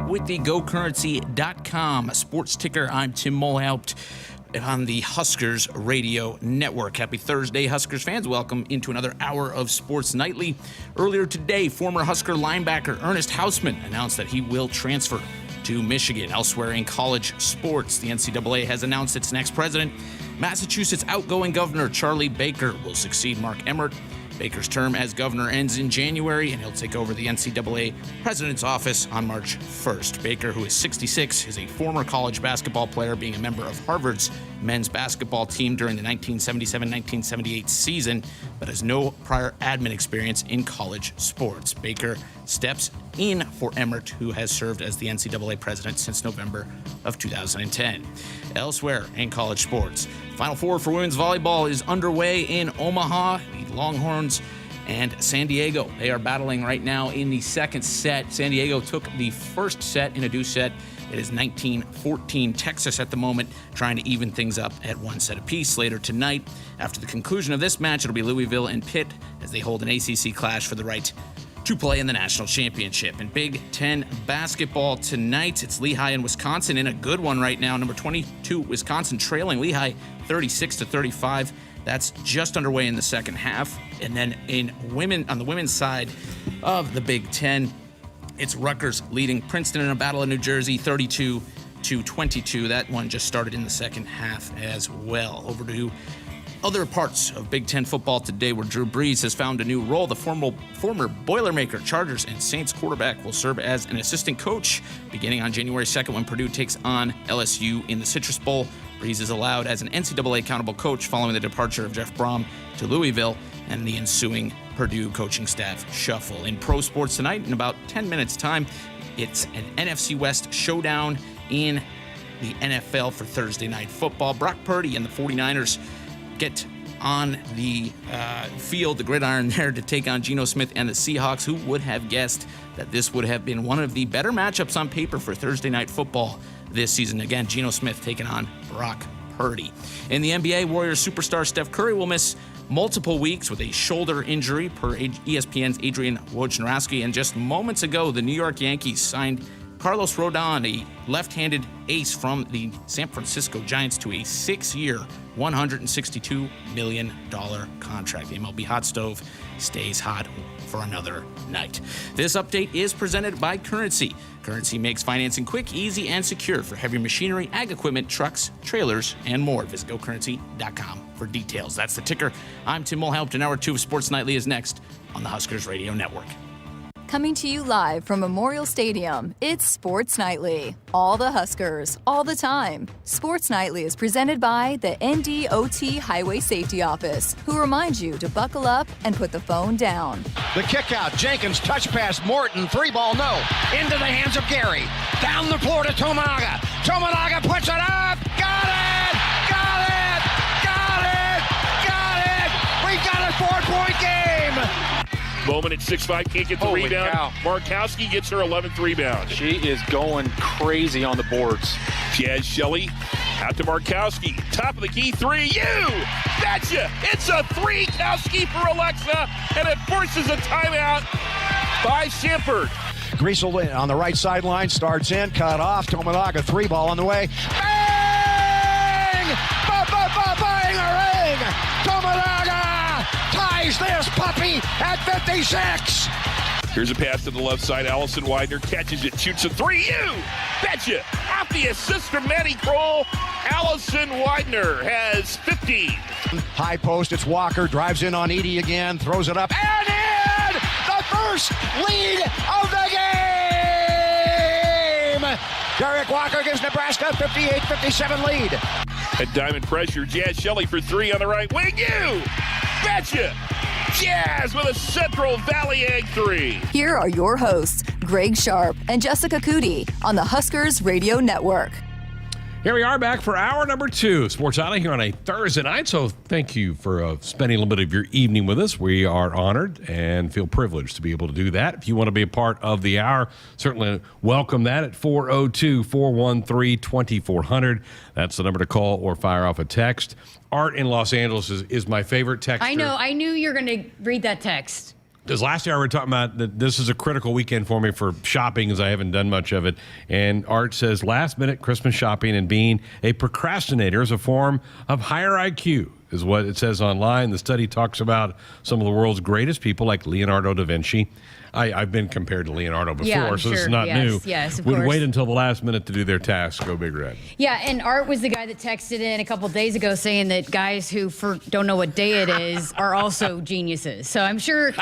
with the GoCurrency.com sports ticker. I'm Tim Mulhaupt on the Huskers Radio Network. Happy Thursday, Huskers fans. Welcome into another hour of Sports Nightly. Earlier today, former Husker linebacker Ernest Hausmann announced that he will transfer to Michigan. Elsewhere in college sports, the NCAA has announced its next president. Massachusetts outgoing Governor Charlie Baker will succeed Mark Emmert. Baker's term as governor ends in January, and he'll take over the NCAA president's office on March 1st. Baker, who is 66, is a former college basketball player, being a member of Harvard's men's basketball team during the 1977-1978 season, but has no prior admin experience in college sports. Baker steps in for Emmert, who has served as the NCAA president since November of 2010. Elsewhere in college sports, Final Four for women's volleyball is underway in Omaha. The Longhorns and San Diego, they are battling right now in the second set. San Diego took the first set in a deuce set. It is 19-14. Texas at the moment trying to even things up at one set apiece. Later tonight, after the conclusion of this match, it'll be Louisville and Pitt as they hold an ACC clash for the right to play in the national championship. In Big Ten basketball tonight, it's Lehigh and Wisconsin in a good one right now. Number 22, Wisconsin trailing Lehigh 36-35. That's just underway in the second half. And then on the women's side of the Big Ten, it's Rutgers leading Princeton in a battle in New Jersey 32-22. That one just started in the second half as well. Over to other parts of Big Ten football today, where Drew Brees has found a new role. The former Boilermaker, Chargers, and Saints quarterback will serve as an assistant coach beginning on January 2nd when Purdue takes on LSU in the Citrus Bowl. Brees is allowed as an NCAA accountable coach following the departure of Jeff Brom to Louisville and the ensuing Purdue coaching staff shuffle. In pro sports tonight, in about 10 minutes' time, it's an NFC West showdown in the NFL for Thursday Night Football. Brock Purdy and the 49ers get on the field, the gridiron there, to take on Geno Smith and the Seahawks. Who would have guessed that this would have been one of the better matchups on paper for Thursday Night Football this season? Again, Geno Smith taking on Brock Purdy. In the NBA, Warriors superstar Steph Curry will miss multiple weeks with a shoulder injury, per ESPN's Adrian Wojnarowski. And just moments ago, the New York Yankees signed Carlos Rodon, a left-handed ace from the San Francisco Giants, to a 6-year, $162 million contract. The MLB hot stove stays hot for another night. This update is presented by Currency. Currency makes financing quick, easy, and secure for heavy machinery, ag equipment, trucks, trailers, and more. Visit GoCurrency.com for details. That's the ticker. I'm Tim Mulhaupt, and Hour 2 of Sports Nightly is next on the Huskers Radio Network. Coming to you live from Memorial Stadium, it's Sports Nightly. All the Huskers, all the time. Sports Nightly is presented by the NDOT Highway Safety Office, who reminds you to buckle up and put the phone down. The kick out, Jenkins, touch pass, Morton, 3-ball, no. Into the hands of Gary. Down the floor to Tominaga. Tominaga puts it up. Got it! Got it! Got it! Got it! We've got a 4-point game! Bowman at 6'5", can't get the rebound. Cow. Markowski gets her 11th rebound. She is going crazy on the boards. Jazz Shelley out to Markowski. Top of the key three. You betcha! It's a three. Kowski for Alexa, and it forces a timeout by Shimpert. Griesel on the right sideline, starts in, cut off. Tominaga, 3-ball on the way. Bang! Bang-a-ring! Tominaga ties this puppy at 56. Here's a pass to the left side. Allison Widener catches it, shoots a three. You betcha! Off the assist from Maddie Kroll. Allison Widener has 15. High post, it's Walker, drives in on Edey again, throws it up, and in! The first lead of the game! Derek Walker gives Nebraska a 58-57 lead. At diamond pressure, Jazz Shelley for three on the right wing. You betcha! Jazz with a Central Valley Egg three. Here are your hosts, Greg Sharpe and Jessica Coody on the Huskers Radio Network. Here we are back for hour number 2, Sports Nightly, here on a Thursday night. So thank you for spending a little bit of your evening with us. We are honored and feel privileged to be able to do that. If you want to be a part of the hour, certainly welcome that at 402-413-2400. That's the number to call or fire off a text. Art in Los Angeles is my favorite texter. I know. I knew you were going to read that text. This last year we were talking about that this is a critical weekend for me for shopping, as I haven't done much of it. And Art says last-minute Christmas shopping and being a procrastinator is a form of higher IQ, is what it says online. The study talks about some of the world's greatest people like Leonardo da Vinci. I've been compared to Leonardo before, so this is not new. Yes, of Would course. wait until the last minute to do their task. Go Big Red. Yeah, and Art was the guy that texted in a couple days ago saying that guys who don't know what day it is are also geniuses. So I'm sure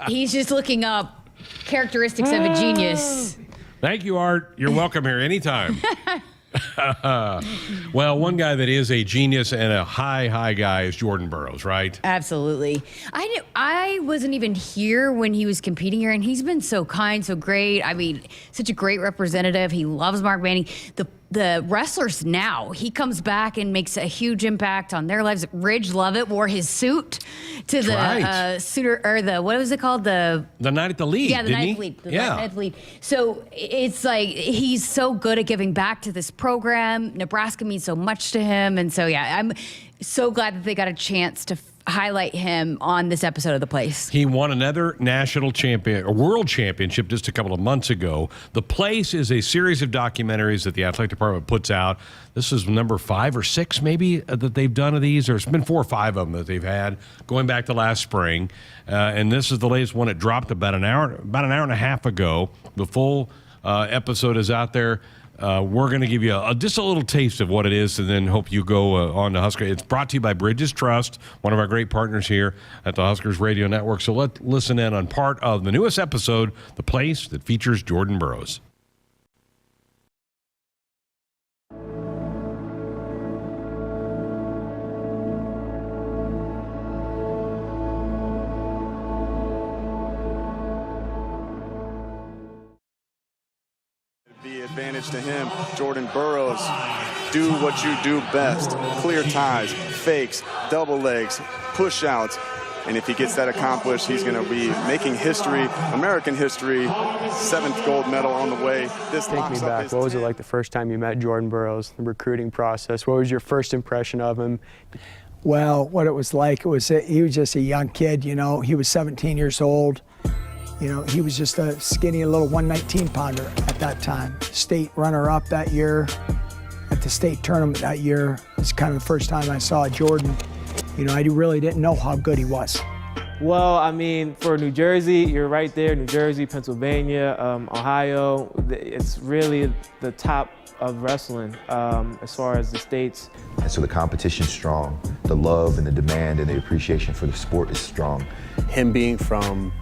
he's just looking up characteristics of a genius. Thank you, Art. You're welcome here anytime. Well, one guy that is a genius and a high guy is Jordan Burroughs, right? Absolutely. I wasn't even here when he was competing here, and he's been so kind, so great. I mean, such a great representative. He loves Mark Manning. The wrestlers now, he comes back and makes a huge impact on their lives. Ridge Lovett wore his suit to the suitor, or the, what was it called? The Night at the Lead. Yeah, the Night at the Lead. Night at the Lead. So it's like he's so good at giving back to this program. Nebraska means so much to him. And so, yeah, I'm so glad that they got a chance to highlight him on this episode of The Place. He won another world championship just a couple of months ago. The Place is a series of documentaries that the athletic department puts out. This is number 5 or 6 maybe that they've done of these. There's been 4 or 5 of them that they've had going back to last spring. And this is the latest one. It dropped about an hour and a half ago. The full episode is out there. We're going to give you just a little taste of what it is, and then hope you go on to Husker. It's brought to you by Bridges Trust, one of our great partners here at the Huskers Radio Network. So let's listen in on part of the newest episode, The Place, that features Jordan Burroughs. Advantage to him, Jordan Burroughs, do what you do best. Clear ties, fakes, double legs, push outs. And if he gets that accomplished, he's going to be making history, American history, 7th gold medal on the way. This Take me back. What was it like the first time you met Jordan Burroughs, the recruiting process? What was your first impression of him? Well, what it was like, he was just a young kid, you know. He was 17 years old. You know, he was just a skinny little 119 pounder at that time. State runner-up that year at the state tournament that year. It's kind of the first time I saw Jordan. You know, I really didn't know how good he was. Well, I mean, for New Jersey, you're right there. New Jersey, Pennsylvania, Ohio. It's really the top of wrestling as far as the states. And so the competition's strong. The love and the demand and the appreciation for the sport is strong. Him being from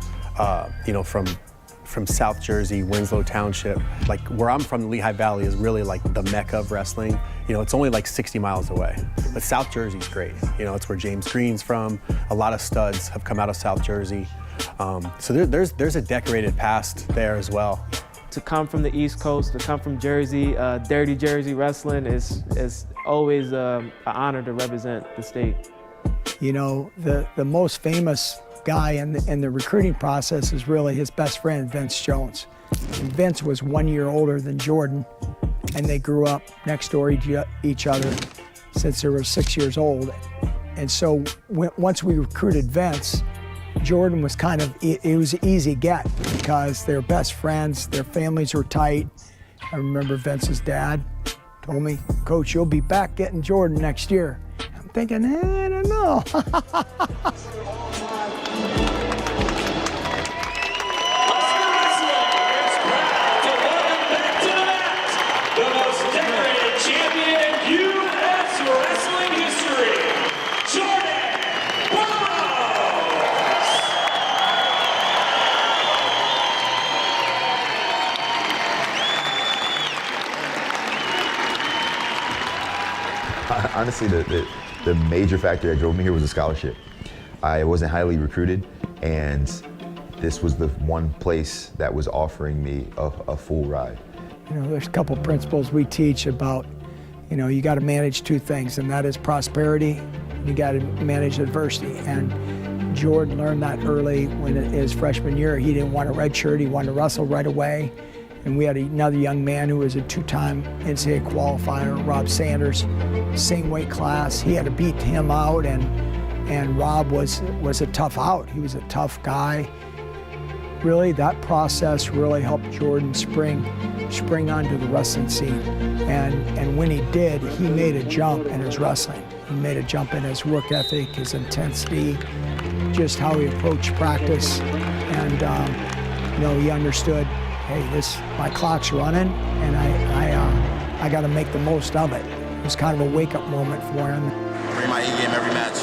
South Jersey, Winslow Township, like where I'm from, the Lehigh Valley is really like the mecca of wrestling. You know, it's only like 60 miles away, but South Jersey's great. You know, it's where James Green's from. A lot of studs have come out of South Jersey. So there's a decorated past there as well. To come from the East Coast, to come from Jersey, Dirty Jersey wrestling is always an honor to represent the state. You know, the most famous guy in the recruiting process is really his best friend, Vince Jones. And Vince was 1 year older than Jordan, and they grew up next door each other since they were 6 years old. And so once we recruited Vince, Jordan was it was an easy get because they're best friends, their families were tight. I remember Vince's dad told me, "Coach, you'll be back getting Jordan next year." I'm thinking, I don't know. Honestly, the major factor that drove me here was a scholarship. I wasn't highly recruited, and this was the one place that was offering me a full ride. You know, there's a couple principles we teach about, you know, you got to manage 2 things, and that is prosperity, and you got to manage adversity. And Jordan learned that early when his freshman year. He didn't want a red shirt, he wanted to wrestle right away. And we had another young man who was a 2-time NCAA qualifier, Rob Sanders, same weight class. He had to beat him out, and Rob was a tough out. He was a tough guy. really that process really helped Jordan spring onto the wrestling scene. And when he did, he made a jump in his wrestling. He made a jump in his work ethic, his intensity, just how he approached practice. And, he understood, hey, my clock's running, and I got to make the most of it. It was kind of a wake-up moment for him. I bring my A game every match.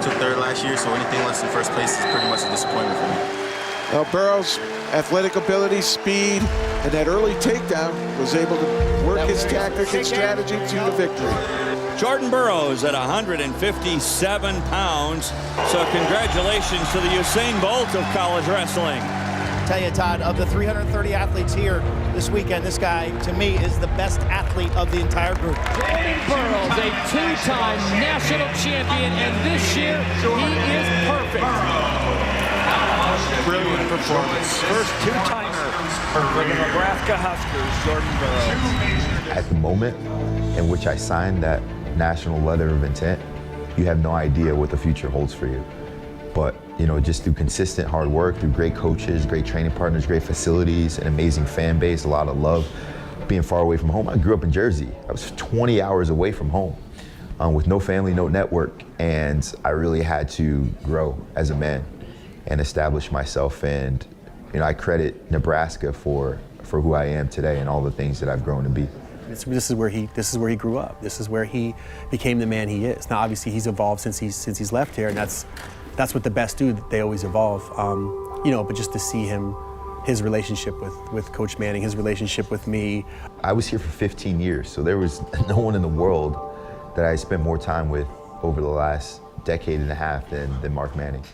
Took third last year, so anything less than first place is pretty much a disappointment for me. Burroughs, athletic ability, speed, and that early takedown was able to work his tactic and strategy to the victory. Jordan Burroughs at 157 pounds. So congratulations to the Usain Bolt of college wrestling. Tell you, Todd, of the 330 athletes here this weekend, this guy, to me, is the best athlete of the entire group. Jordan Burroughs, a two-time national champion, and this year, he is perfect. Brilliant performance. First two-timer for the Nebraska Huskers, Jordan Burroughs. At the moment in which I signed that national letter of intent, you have no idea what the future holds for you. But, just through consistent hard work, through great coaches, great training partners, great facilities, an amazing fan base, a lot of love, being far away from home. I grew up in Jersey. I was 20 hours away from home with no family, no network. And I really had to grow as a man and establish myself. And, I credit Nebraska for who I am today and all the things that I've grown to be. This is where he grew up. This is where he became the man he is. Now, obviously, he's evolved since he's left here, and that's what the best do. They always evolve. But just to see his relationship with Coach Manning, his relationship with me. I was here for 15 years, so there was no one in the world that I spent more time with over the last decade and a half than Mark Manning.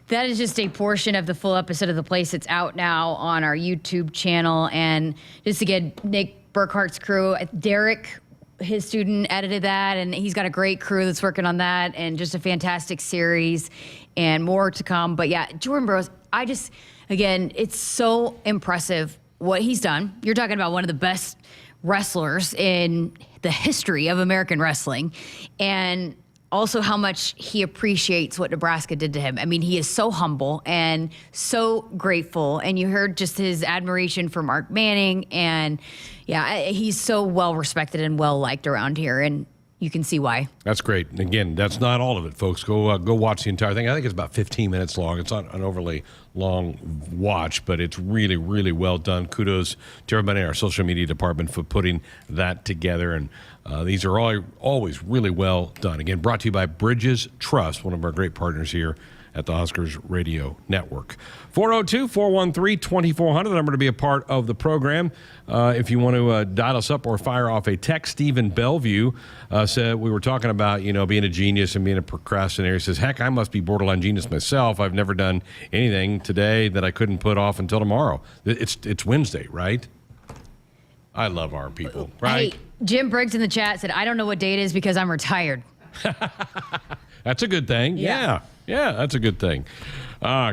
That is just a portion of the full episode of The Place. It's out now on our YouTube channel. And just again, Nick Burkhart's crew, Derek, his student, edited that, and he's got a great crew that's working on that, and just a fantastic series and more to come. But yeah, Jordan Burroughs, it's so impressive what he's done. You're talking about one of the best wrestlers in the history of American wrestling, and also how much he appreciates what Nebraska did to him. I mean, he is so humble and so grateful. And you heard just his admiration for Mark Manning. And yeah, he's so well respected and well liked around here. And you can see why. That's great. And again, that's not all of it, folks. Go watch the entire thing. I think it's about 15 minutes long. It's not an overly long watch, but it's really, really well done. Kudos to everybody in our social media department for putting that together. And these are always really well done. Again, brought to you by Bridges Trust, one of our great partners here at the Huskers Radio Network. 402-413-2400, the number to be a part of the program. If you want to dial us up or fire off a text, Stephen Bellevue said we were talking about, being a genius and being a procrastinator. He says, heck, I must be borderline genius myself. I've never done anything today that I couldn't put off until tomorrow. It's Wednesday, right? I love our people, right? Hey, Jim Briggs in the chat said, I don't know what day it is because I'm retired. That's a good thing. Yeah, that's a good thing.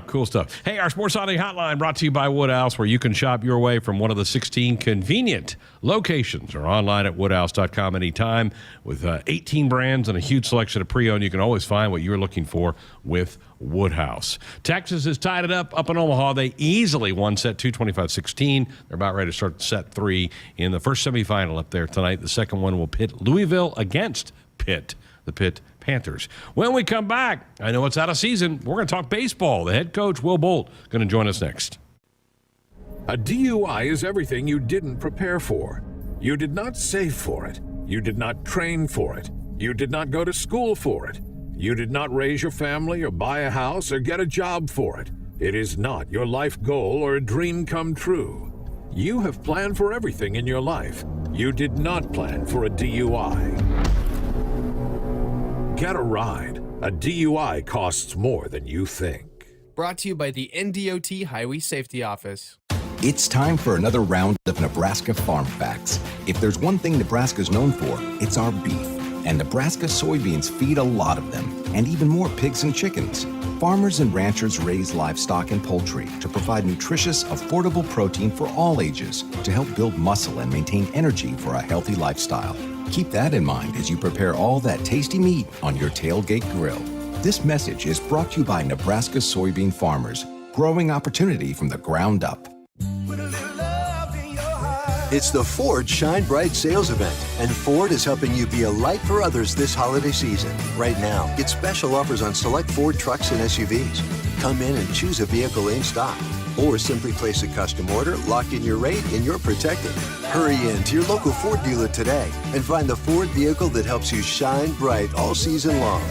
Cool stuff. Hey, our Sports Nightly Hotline brought to you by Woodhouse, where you can shop your way from one of the 16 convenient locations or online at woodhouse.com anytime. With 18 brands and a huge selection of pre-owned, you can always find what you're looking for with Woodhouse. Texas has tied it up in Omaha. They easily won set 2, 25-16. They're about ready to start set 3 in the first semifinal up there tonight. The second one will pit Louisville against Pitt, the Pitt Panthers. When we come back, I know it's out of season. We're going to talk baseball. The head coach, Will Bolt, going to join us next. A DUI is everything you didn't prepare for. You did not save for it. You did not train for it. You did not go to school for it. You did not raise your family or buy a house or get a job for it. It is not your life goal or a dream come true. You have planned for everything in your life. You did not plan for a DUI. Get a ride. A DUI costs more than you think. Brought to you by the NDOT Highway Safety Office. It's time for another round of Nebraska Farm Facts. If there's one thing Nebraska's known for, it's our beef. And Nebraska soybeans feed a lot of them, and even more pigs and chickens. Farmers and ranchers raise livestock and poultry to provide nutritious, affordable protein for all ages to help build muscle and maintain energy for a healthy lifestyle. Keep that in mind as you prepare all that tasty meat on your tailgate grill. This message is brought to you by Nebraska soybean farmers, growing opportunity from the ground up. It's the Ford Shine Bright sales event, and Ford is helping you be a light for others this holiday season. Right now, get special offers on select Ford trucks and SUVs. Come in and choose a vehicle in stock, or simply place a custom order, lock in your rate, and you're protected. Hurry in to your local Ford dealer today and find the Ford vehicle that helps you shine bright all season long.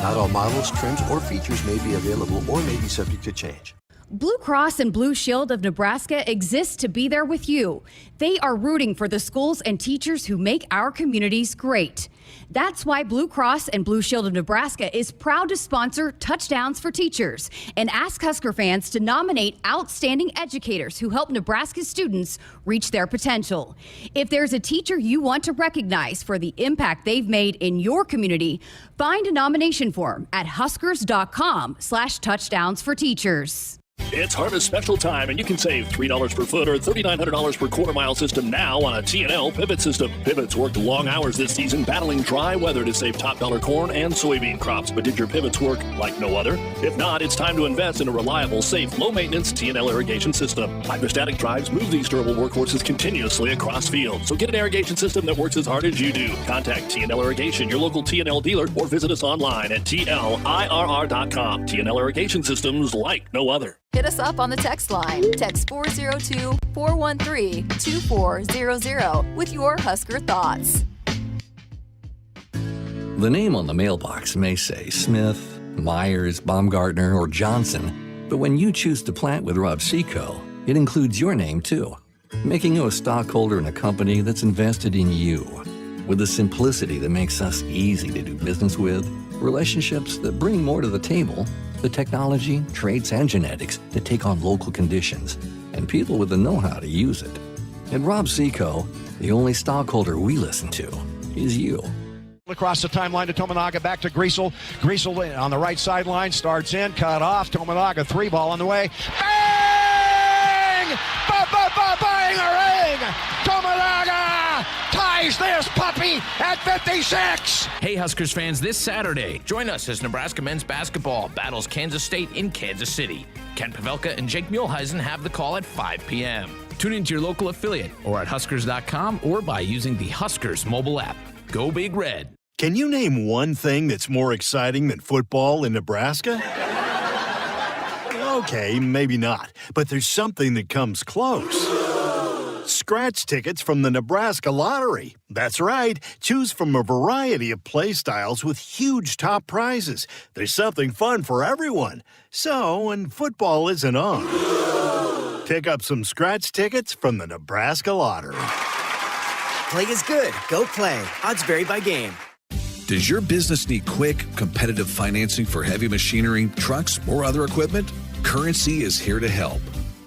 Not all models, trims, or features may be available or may be subject to change. Blue Cross and Blue Shield of Nebraska exists to be there with you. They are rooting for the schools and teachers who make our communities great. That's why Blue Cross and Blue Shield of Nebraska is proud to sponsor Touchdowns for Teachers and ask Husker fans to nominate outstanding educators who help Nebraska students reach their potential. If there's a teacher you want to recognize for the impact they've made in your community, find a nomination form at huskers.com/touchdownsforteachers. It's harvest special time, and you can save $3 per foot or $3,900 per quarter-mile system now on a T&L pivot system. Pivots worked long hours this season battling dry weather to save top-dollar corn and soybean crops. But did your pivots work like no other? If not, it's time to invest in a reliable, safe, low-maintenance T&L irrigation system. Hydrostatic drives move these durable workhorses continuously across fields. So get an irrigation system that works as hard as you do. Contact T&L Irrigation, your local T&L dealer, or visit us online at TLIRR.com. T&L irrigation systems like no other. Hit us up on the text line. Text 402-413-2400 with your Husker thoughts. The name on the mailbox may say Smith, Myers, Baumgartner, or Johnson, but when you choose to plant with Rob Seco, it includes your name too, making you a stockholder in a company that's invested in you. With the simplicity that makes us easy to do business with, relationships that bring more to the table, the technology, traits, and genetics that take on local conditions, and people with the know-how to use it. At Rob Seco, the only stockholder we listen to is you. Across the timeline to Tominaga, back to Griesel. Griesel on the right sideline, starts in, cut off. Tominaga, 3-ball on the way. Bang! Bang-a-ring! Tominaga ties this puppy at 56! Hey Huskers fans, this Saturday, join us as Nebraska men's basketball battles Kansas State in Kansas City. Ken Pavelka and Jake Muehlheisen have the call at 5 p.m. Tune into your local affiliate or at Huskers.com or by using the Huskers mobile app. Go Big Red. Can you name one thing that's more exciting than football in Nebraska? Okay, maybe not, but there's something that comes close. Scratch tickets from the Nebraska Lottery. That's right. Choose from a variety of play styles with huge top prizes. There's something fun for everyone. So, when football isn't on, pick up some scratch tickets from the Nebraska Lottery. Play is good. Go play. Odds vary by game. Does your business need quick, competitive financing for heavy machinery, trucks, or other equipment? Currency is here to help.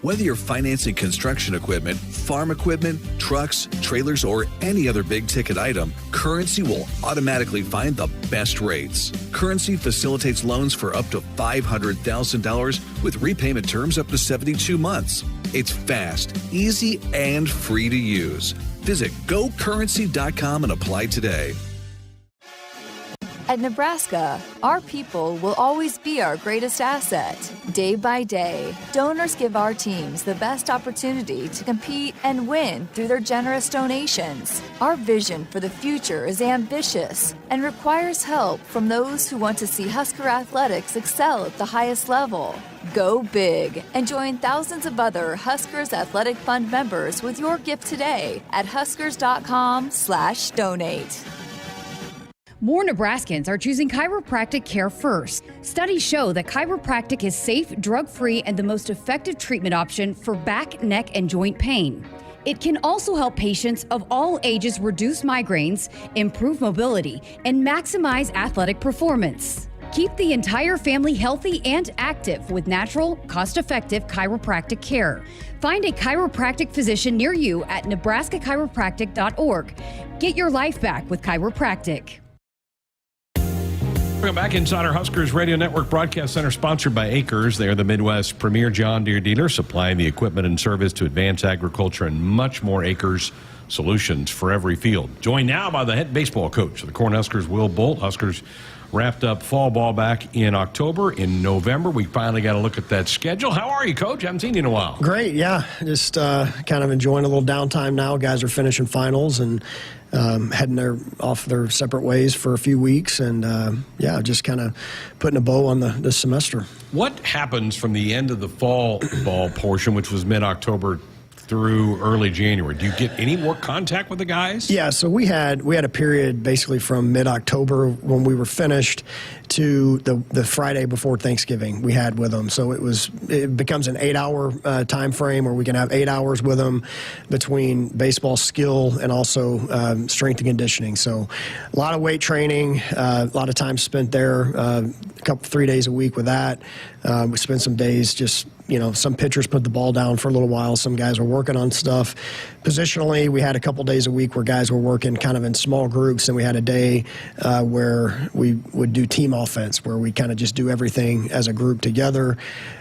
Whether you're financing construction equipment, farm equipment, trucks, trailers, or any other big-ticket item, Currency will automatically find the best rates. Currency facilitates loans for up to $500,000 with repayment terms up to 72 months. It's fast, easy, and free to use. Visit GoCurrency.com and apply today. At Nebraska, our people will always be our greatest asset. Day by day, donors give our teams the best opportunity to compete and win through their generous donations. Our vision for the future is ambitious and requires help from those who want to see Husker athletics excel at the highest level. Go big and join thousands of other Huskers Athletic Fund members with your gift today at huskers.com/donate. More Nebraskans are choosing chiropractic care first. Studies show that chiropractic is safe, drug-free, and the most effective treatment option for back, neck, and joint pain. It can also help patients of all ages reduce migraines, improve mobility, and maximize athletic performance. Keep the entire family healthy and active with natural, cost-effective chiropractic care. Find a chiropractic physician near you at nebraskachiropractic.org. Get your life back with chiropractic. Welcome back inside our Huskers Radio Network Broadcast Center, sponsored by Acres. They are the Midwest's premier John Deere dealer, supplying the equipment and service to advance agriculture and much more. Acres, solutions for every field. Joined now by the head baseball coach of the Cornhuskers, Will Bolt. Huskers wrapped up fall ball back in October. In November, we finally got to look at that schedule. How are you, Coach? I haven't seen you in a while. Great, yeah. Just kind of enjoying a little downtime now. Guys are finishing finals and heading off their separate ways for a few weeks. And, just kind of putting a bow on this semester. What happens from the end of the fall ball portion, which was mid-October, through early January? Do you get any more contact with the guys? Yeah, so we had a period basically from mid-October when we were finished to the Friday before Thanksgiving we had with them. So it becomes an 8-hour time frame where we can have 8 hours with them between baseball skill and also strength and conditioning. So a lot of weight training, a lot of time spent there, 3 days a week with that. We spent some days just, some pitchers put the ball down for a little while. Some guys were working on stuff. Positionally, we had a couple days a week where guys were working kind of in small groups, and we had a day where we would do team offense, where we kind of just do everything as a group together.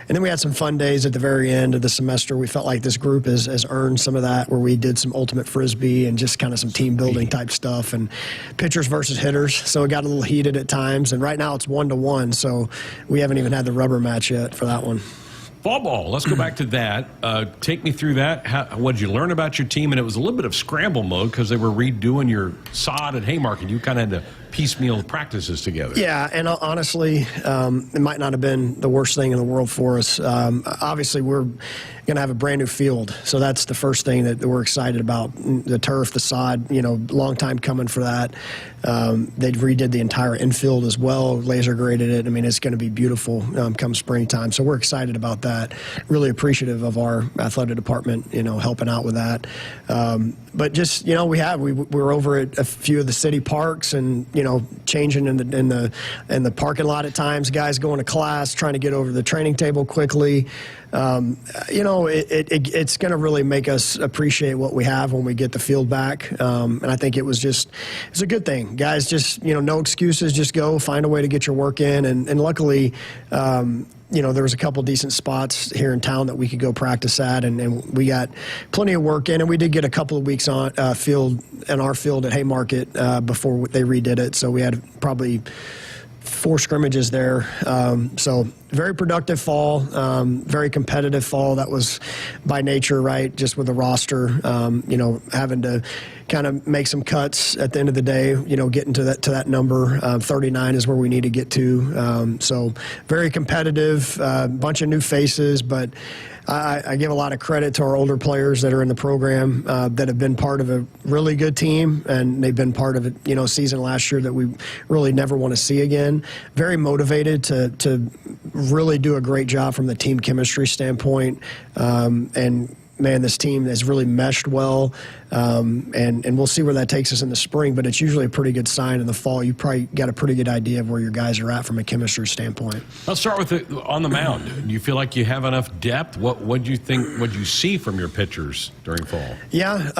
And then we had some fun days at the very end of the semester. We felt like this group has earned some of that, where we did some ultimate frisbee and just kind of some team building type stuff and pitchers versus hitters. So it got a little heated at times. And right now it's 1-1, so we haven't even had the rubber match yet for that one. Fall ball, let's go back to that. Take me through that. What did you learn about your team? And it was a little bit of scramble mode because they were redoing your sod at Haymarket. You kind of had to piecemeal practices together. Yeah, and honestly, it might not have been the worst thing in the world for us. Obviously, we're going to have a brand new field, so that's the first thing that we're excited about. The turf, the sod, long time coming for that. They redid the entire infield as well, laser graded it. I mean, it's going to be beautiful come springtime, so we're excited about that. Really appreciative of our athletic department, helping out with that. But just, we were over at a few of the city parks and, changing in the parking lot at times, guys going to class, trying to get over the training table quickly. It's going to really make us appreciate what we have when we get the field back. And I think it's a good thing. Guys, just, no excuses, just go find a way to get your work in. And luckily, there was a couple decent spots here in town that we could go practice at, and we got plenty of work in, and we did get a couple of weeks on our field at Haymarket before they redid it. So we had probably 4 scrimmages there. So very productive fall, very competitive fall. That was by nature, right? Just with the roster, having to kind of make some cuts at the end of the day, getting to that number. 39 is where we need to get to. So very competitive, bunch of new faces, but I give a lot of credit to our older players that are in the program that have been part of a really good team, and they've been part of a season last year that we really never want to see again. Very motivated to really do a great job from the team chemistry standpoint, and man, this team has really meshed well, and we'll see where that takes us in the spring, but it's usually a pretty good sign in the fall. You probably got a pretty good idea of where your guys are at from a chemistry standpoint. Let's start with on the mound. Do you feel like you have enough depth? What do you think, what do you see from your pitchers during fall? Yeah,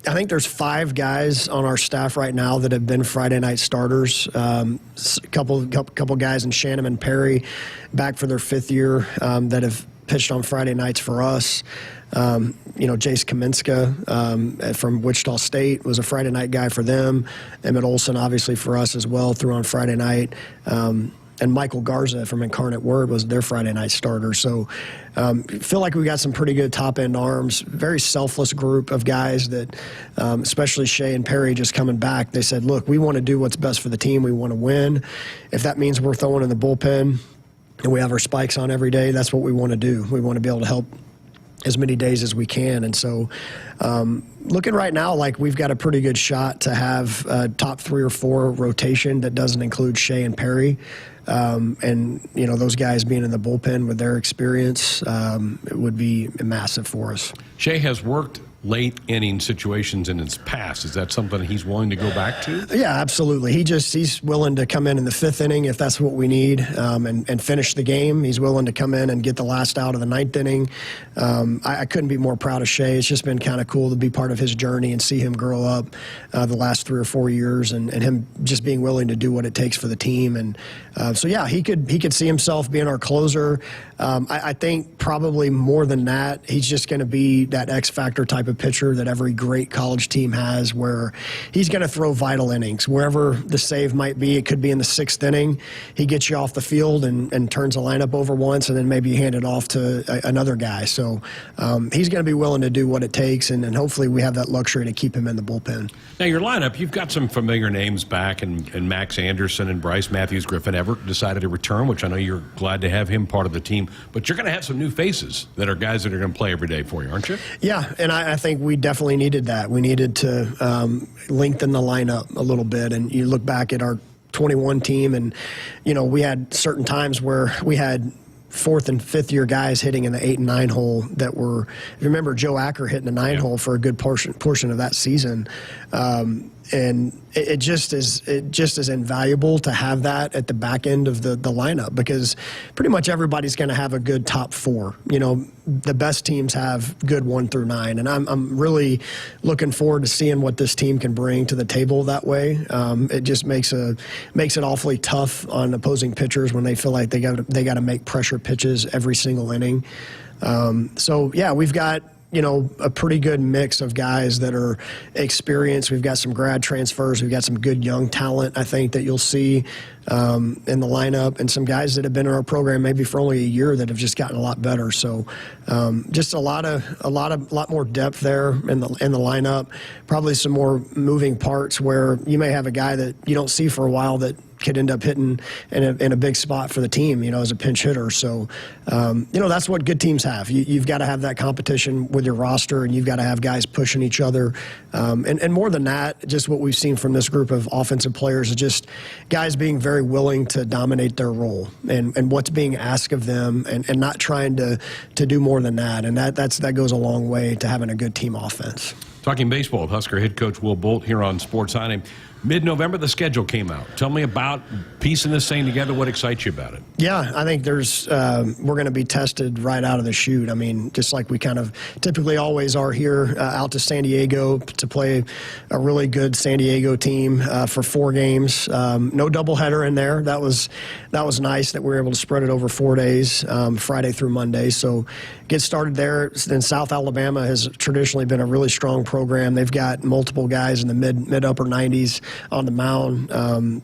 I think there's 5 guys on our staff right now that have been Friday night starters. A couple guys in Shannon and Perry back for their 5th year that have pitched on Friday nights for us. Jace Kaminska from Wichita State was a Friday night guy for them. Emmett Olson, obviously, for us as well, threw on Friday night. And Michael Garza from Incarnate Word was their Friday night starter. So feel like we got some pretty good top-end arms, very selfless group of guys that, especially Shea and Perry just coming back, they said, look, we want to do what's best for the team. We want to win. If that means we're throwing in the bullpen and we have our spikes on every day, that's what we want to do. We want to be able to help as many days as we can. And so looking right now like we've got a pretty good shot to have a top 3 or 4 rotation that doesn't include Shea and Perry. And, those guys being in the bullpen with their experience, it would be massive for us. Shea has worked late inning situations in his past. Is that something he's willing to go back to? Yeah, absolutely. He's willing to come in the 5th inning if that's what we need, and finish the game. He's willing to come in and get the last out of the 9th inning. I couldn't be more proud of Shea. It's just been kind of cool to be part of his journey and see him grow up the last 3 or 4 years, and him just being willing to do what it takes for the team. And so yeah, he could see himself being our closer. I think probably more than that, he's just going to be that X factor type of of pitcher that every great college team has, where he's going to throw vital innings. Wherever the save might be, it could be in the 6th inning. He gets you off the field and turns the lineup over once, and then maybe you hand it off to another guy. So he's going to be willing to do what it takes, and hopefully we have that luxury to keep him in the bullpen. Now, your lineup, you've got some familiar names back, and Max Anderson and Bryce Matthews-Griffin Everett decided to return, which I know you're glad to have him part of the team. But you're going to have some new faces that are guys that are going to play every day for you, aren't you? Yeah, and I think we definitely needed that. We needed to lengthen the lineup a little bit. And you look back at our 21 team, and, we had certain times where we had 4th and 5th year guys hitting in the 8 and 9 hole that were, you remember Joe Acker hitting the 9 hole for a good portion of that season. And it just is invaluable to have that at the back end of the lineup, because pretty much everybody's going to have a good top 4. The best teams have good 1 through 9, and I'm really looking forward to seeing what this team can bring to the table that way. It just makes it awfully tough on opposing pitchers when they feel like they got to make pressure pitches every single inning. So yeah, we've got a pretty good mix of guys that are experienced. We've got some grad transfers. We've got some good young talent, I think, that you'll see in the lineup, and some guys that have been in our program maybe for only a year that have just gotten a lot better. So just a lot more depth there in the lineup. Probably some more moving parts where you may have a guy that you don't see for a while that could end up hitting in a big spot for the team, as a pinch hitter. So, that's what good teams have. You've got to have that competition with your roster, and you've got to have guys pushing each other. And more than that, just what we've seen from this group of offensive players is just guys being very willing to dominate their role and what's being asked of them, and not trying to do more than that. And that goes a long way to having a good team offense. Talking baseball with Husker head coach Will Bolt here on Sports Nightly. Mid-November, the schedule came out. Tell me about piecing this thing together. What excites you about it? Yeah, I think we're going to be tested right out of the chute. I mean, just like we kind of typically always are here, out to San Diego to play a really good San Diego team for 4 games. No doubleheader in there. That was nice that we were able to spread it over 4 days, Friday through Monday. So get started there. Then South Alabama has traditionally been a really strong program. They've got multiple guys in the mid-upper 90s on the mound.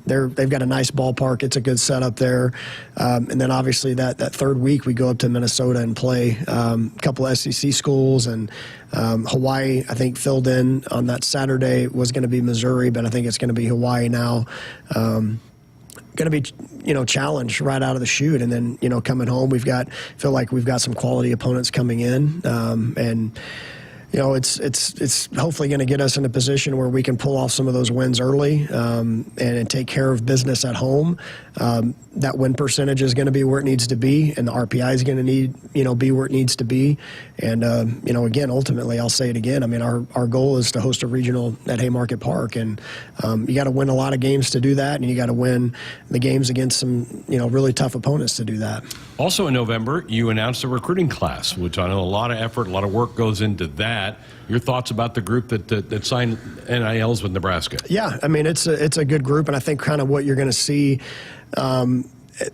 They've got a nice ballpark. It's a good setup there. And then obviously that 3rd week we go up to Minnesota and play a couple of SEC schools, and Hawaii, I think, filled in on that Saturday. Was going to be Missouri, but I think it's going to be Hawaii now. Going to be, challenged right out of the chute. And then, coming home, feel like we've got some quality opponents coming in. And it's hopefully going to get us in a position where we can pull off some of those wins early and take care of business at home. That win percentage is going to be where it needs to be, and the RPI is going to be where it needs to be. And again, ultimately, I'll say it again. I mean, our goal is to host a regional at Haymarket Park, and you got to win a lot of games to do that, and you got to win the games against some really tough opponents to do that. Also in November, you announced a recruiting class, which I know a lot of effort, a lot of work goes into that. Your thoughts about the group that signed NILs with Nebraska? Yeah, I mean, it's a good group, and I think kind of what you're going to see,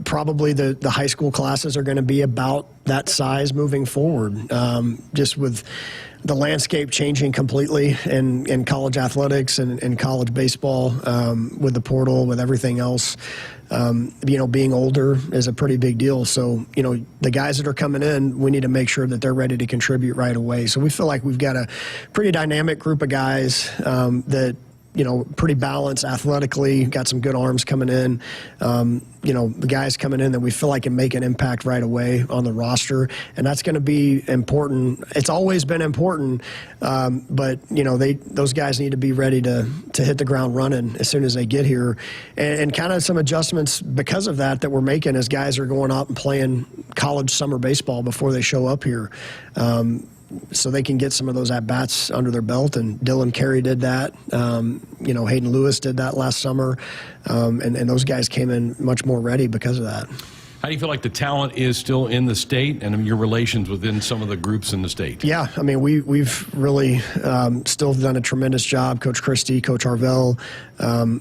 probably the high school classes are going to be about that size moving forward, just with the landscape changing completely in college athletics and college baseball, with the portal, with everything else. Being older is a pretty big deal. So, the guys that are coming in, we need to make sure that they're ready to contribute right away. So we feel like we've got a pretty dynamic group of guys that, pretty balanced athletically, got some good arms coming in. The guys coming in that we feel like can make an impact right away on the roster, and that's going to be important. It's always been important, but those guys need to be ready to hit the ground running as soon as they get here, and kind of some adjustments because of that we're making as guys are going out and playing college summer baseball before they show up here. So they can get some of those at-bats under their belt, and Dylan Carey did that. Hayden Lewis did that last summer, and those guys came in much more ready because of that. How do you feel like the talent is still in the state, and your relations within some of the groups in the state? Yeah, I mean, we've really still done a tremendous job. Coach Christie, Coach Harvell,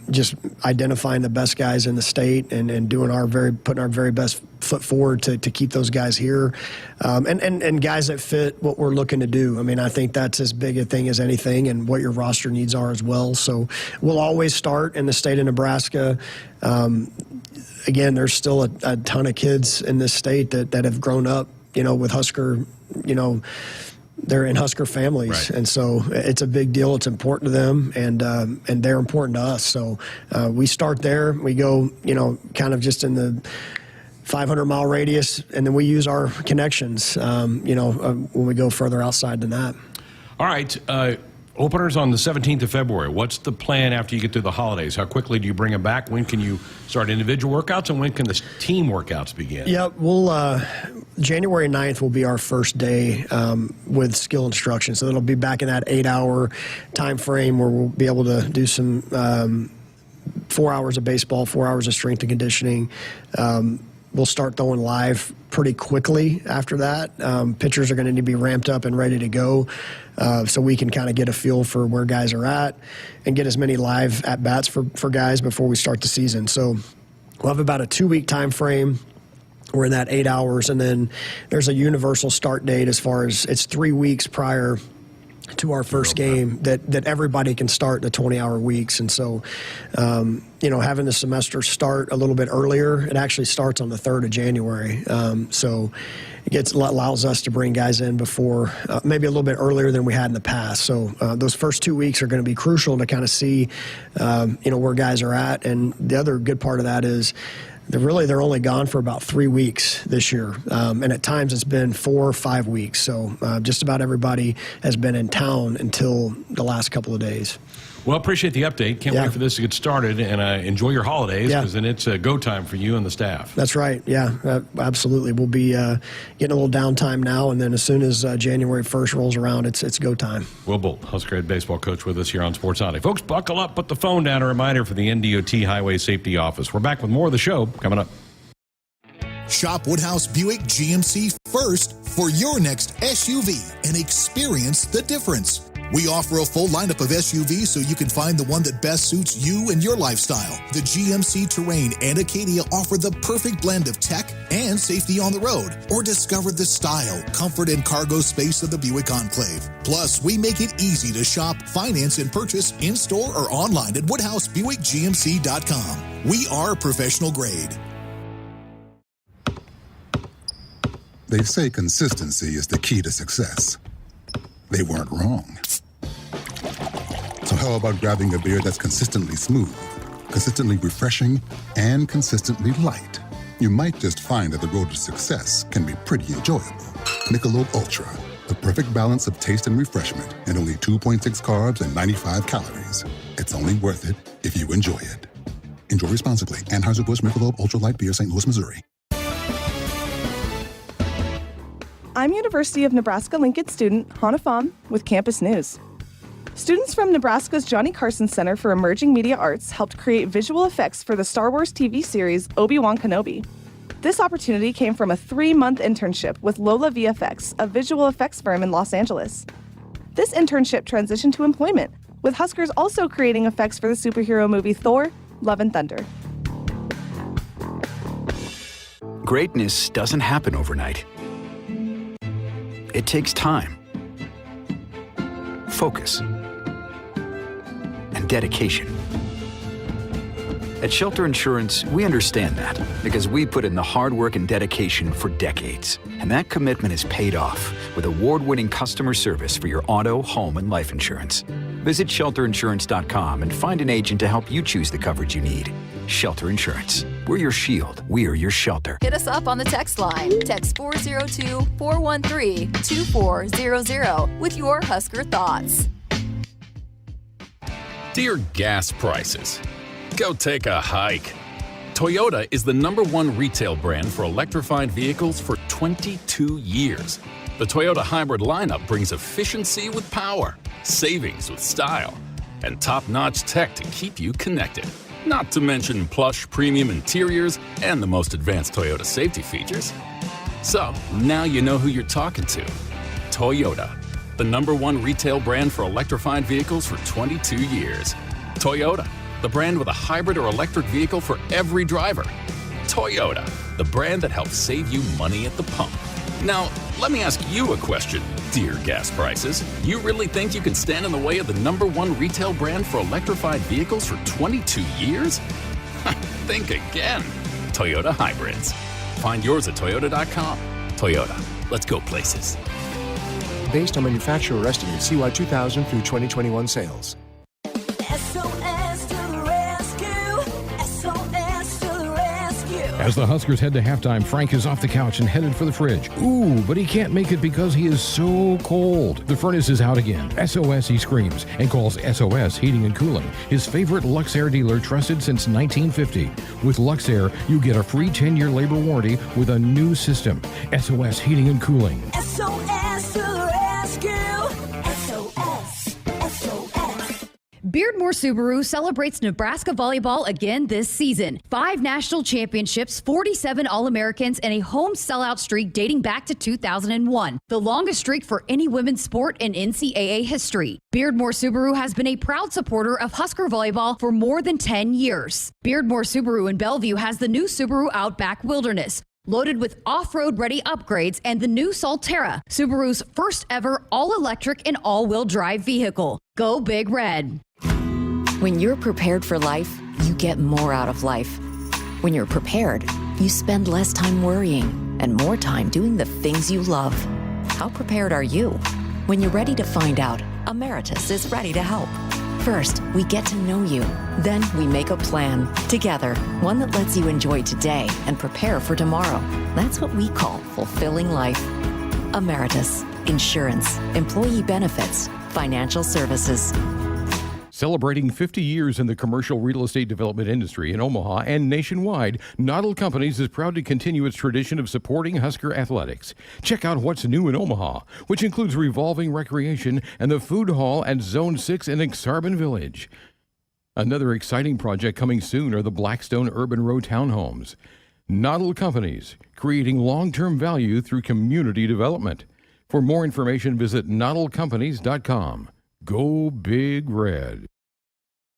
just identifying the best guys in the state and putting our very best foot forward to keep those guys here, and guys that fit what we're looking to do. I mean, I think that's as big a thing as anything, and what your roster needs are as well. So we'll always start in the state of Nebraska. Again, there's still a ton of kids in this state that have grown up, with Husker, they're in Husker families, right. And so it's a big deal. It's important to them, and they're important to us. So we start there. We go, kind of just in the 500-mile radius, and then we use our connections, when we go further outside than that. All right. Openers on the 17th of February. What's the plan after you get through the holidays? How quickly do you bring them back? When can you start individual workouts, and when can the team workouts begin? Yep, January 9th will be our first day with skill instruction. So it'll be back in that 8-hour time frame where we'll be able to do some 4 hours of baseball, 4 hours of strength and conditioning. We'll start throwing live pretty quickly after that. Pitchers are going to need to be ramped up and ready to go, so we can kind of get a feel for where guys are at and get as many live at-bats for guys before we start the season. So we'll have about a 2-week time frame. We're in that 8 hours, and then there's a universal start date as far as it's 3 weeks prior to our first game that everybody can start the 20-hour weeks. And so, having the semester start a little bit earlier, it actually starts on the 3rd of January. So it allows us to bring guys in before, maybe a little bit earlier than we had in the past. So those first 2 weeks are going to be crucial to kind of see, where guys are at. And the other good part of that is, they're only gone for about 3 weeks this year, and at times it's been 4 or 5 weeks. So just about everybody has been in town until the last couple of days. Well, appreciate the update. Can't wait for this to get started, and enjoy your holidays, because then it's go time for you and the staff. That's right. Yeah, absolutely. We'll be getting a little downtime now, and then as soon as January 1st rolls around, it's go time. Will Bolt, Husker head baseball coach, with us here on Sports Nightly. Folks, buckle up, put the phone down. A reminder for the NDOT Highway Safety Office. We're back with more of the show coming up. Shop Woodhouse Buick GMC first for your next SUV and experience the difference. We offer a full lineup of SUVs so you can find the one that best suits you and your lifestyle. The GMC Terrain and Acadia offer the perfect blend of tech and safety on the road. Or discover the style, comfort, and cargo space of the Buick Enclave. Plus, we make it easy to shop, finance, and purchase in-store or online at WoodhouseBuickGMC.com. We are professional grade. They say consistency is the key to success. They weren't wrong. So how about grabbing a beer that's consistently smooth, consistently refreshing, and consistently light? You might just find that the road to success can be pretty enjoyable. Michelob Ultra, the perfect balance of taste and refreshment, and only 2.6 carbs and 95 calories. It's only worth it if you enjoy it. Enjoy responsibly. Anheuser-Busch Michelob Ultra Light Beer, St. Louis, Missouri. I'm University of Nebraska-Lincoln student Hannah Pham with Campus News. Students from Nebraska's Johnny Carson Center for Emerging Media Arts helped create visual effects for the Star Wars TV series Obi-Wan Kenobi. This opportunity came from a 3-month internship with Lola VFX, a visual effects firm in Los Angeles. This internship transitioned to employment, with Huskers also creating effects for the superhero movie Thor: Love and Thunder. Greatness doesn't happen overnight. It takes time, focus, and dedication. At Shelter Insurance, we understand that because we put in the hard work and dedication for decades. And that commitment is paid off with award-winning customer service for your auto, home, and life insurance. Visit shelterinsurance.com and find an agent to help you choose the coverage you need. Shelter Insurance. We're your shield. We're your shelter. Hit us up on the text line. Text 402-413-2400 with your Husker thoughts. Dear gas prices, go take a hike. Toyota is the #1 retail brand for electrified vehicles for 22 years. The Toyota hybrid lineup brings efficiency with power, savings with style, and top-notch tech to keep you connected. Not to mention plush premium interiors and the most advanced Toyota safety features. So, now you know who you're talking to. Toyota, the #1 retail brand for electrified vehicles for 22 years. Toyota, the brand with a hybrid or electric vehicle for every driver. Toyota, the brand that helps save you money at the pump. Now, let me ask you a question, dear gas prices. You really think you can stand in the way of the #1 retail brand for electrified vehicles for 22 years? Think again. Toyota Hybrids. Find yours at toyota.com. Toyota, let's go places. Based on manufacturer estimates, CY 2000 through 2021 sales. SOS to the rescue. SOS to the rescue. As the Huskers head to halftime, Frank is off the couch and headed for the fridge. Ooh, but he can't make it because he is so cold. The furnace is out again. SOS, he screams, and calls SOS Heating and Cooling, his favorite Luxair dealer trusted since 1950. With Luxair, you get a free 10-year labor warranty with a new system. SOS Heating and Cooling. SOS to the rescue. SOS. SOS. Beardmore Subaru celebrates Nebraska volleyball again this season. 5 national championships, 47 All-Americans, and a home sellout streak dating back to 2001. The longest streak for any women's sport in NCAA history. Beardmore Subaru has been a proud supporter of Husker volleyball for more than 10 years. Beardmore Subaru in Bellevue has the new Subaru Outback Wilderness, loaded with off-road ready upgrades, and the new Solterra, Subaru's first ever all-electric and all-wheel drive vehicle. Go Big Red. When you're prepared for life, you get more out of life. When you're prepared, you spend less time worrying and more time doing the things you love. How prepared are you? When you're ready to find out, Emeritus is ready to help. First, we get to know you. Then we make a plan together, one that lets you enjoy today and prepare for tomorrow. That's what we call fulfilling life. Emeritus, insurance, employee benefits, financial services. Celebrating 50 years in the commercial real estate development industry in Omaha and nationwide, Noddle Companies is proud to continue its tradition of supporting Husker athletics. Check out what's new in Omaha, which includes revolving recreation and the food hall at Zone 6 in Exarban Village. Another exciting project coming soon are the Blackstone Urban Row townhomes. Noddle Companies, creating long-term value through community development. For more information, visit noddlecompanies.com. Go Big Red.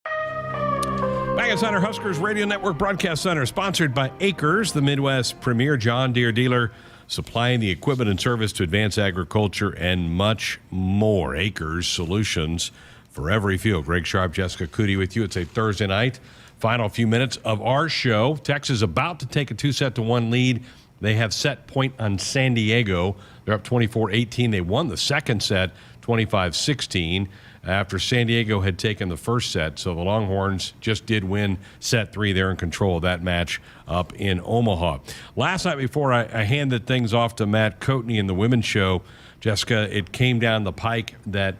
Back at Center Huskers Radio Network Broadcast Center, sponsored by Acres, the Midwest premier John Deere dealer, supplying the equipment and service to advance agriculture and much more. Acres, solutions for every field. Greg Sharpe, Jessica Coody with you. It's a Thursday night. Final few minutes of our show. Texas about to take a 2-1 lead. They have set point on San Diego. They're up 24-18. They won the second set, 25-16, after San Diego had taken the first set. So the Longhorns just did win set 3. They're in control of that match up in Omaha. Last night, before I handed things off to Matt Coatney in the women's show, Jessica, it came down the pike that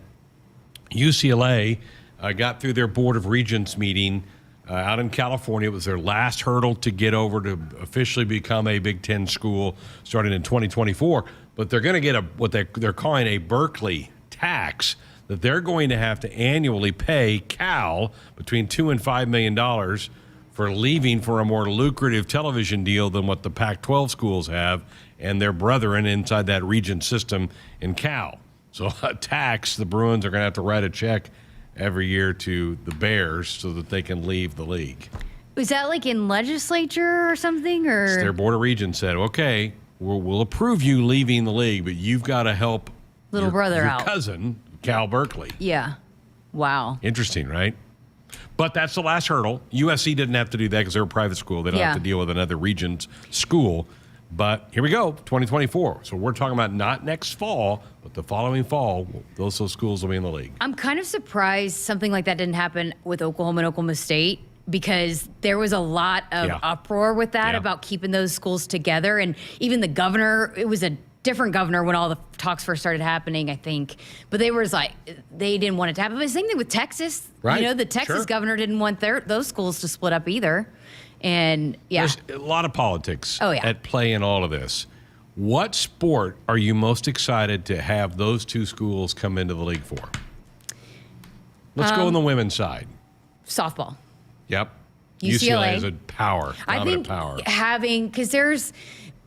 UCLA got through their Board of Regents meeting out in California. It was their last hurdle to get over to officially become a Big Ten school starting in 2024. But they're going to get what they're calling a Berkeley tax that they're going to have to annually pay Cal between $2 and $5 million for leaving for a more lucrative television deal than what the Pac-12 schools have and their brethren inside that region system in Cal. So a tax, the Bruins are going to have to write a check every year to the Bears so that they can leave the league. Was that like in legislature or something? Or their Board of Regents said, okay, we'll approve you leaving the league, but you've got to help little brother your out. Cousin, Cal Berkeley. Yeah. Wow. Interesting, right? But that's the last hurdle. USC didn't have to do that because they're a private school. They don't have to deal with another Regents school. But here we go, 2024. So we're talking about not next fall, but the following fall, those schools will be in the league. I'm kind of surprised something like that didn't happen with Oklahoma and Oklahoma State, because there was a lot of uproar with that about keeping those schools together. And even the governor, it was a different governor when all the talks first started happening, I think. But they were like, they didn't want it to happen. But the same thing with Texas. Right. You know, the Texas governor didn't want those schools to split up either. And there's a lot of politics Oh, at play in all of this. What sport are you most excited to have those two schools come into the league for? Let's go on the women's side. Softball. Yep. UCLA is a power. I think having, because there's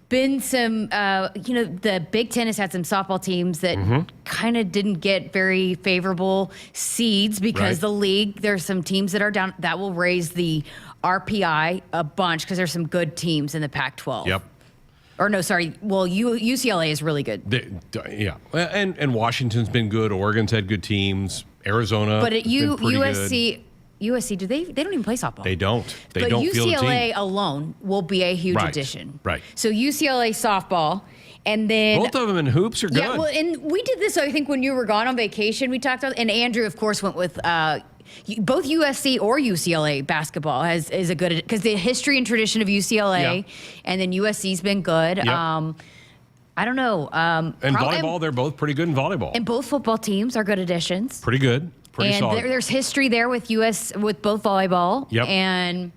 been some, the Big Ten has had some softball teams that kind of didn't get very favorable seeds because the league, there's some teams that are down that will raise the RPI a bunch because there's some good teams in the Pac-12. Yep. Or no, sorry. Well, UCLA is really good. Yeah, and Washington's been good. Oregon's had good teams. Arizona, But at been pretty USC, good. USC, they don't even play softball. They don't. They but don't field a UCLA team. alone will be a huge Right. addition. Right. So UCLA softball, and then Both of them in hoops are good. yeah. Well, and we did this. I think when you were gone on vacation, we talked about, and Andrew, of course, went with. Both USC or UCLA basketball is a good, because the history and tradition of UCLA, and then USC's been good. Yep. I don't know. And volleyball, they're both pretty good in volleyball. And both football teams are good additions. Pretty good. Pretty And solid. there's history there with with both volleyball. Yep. And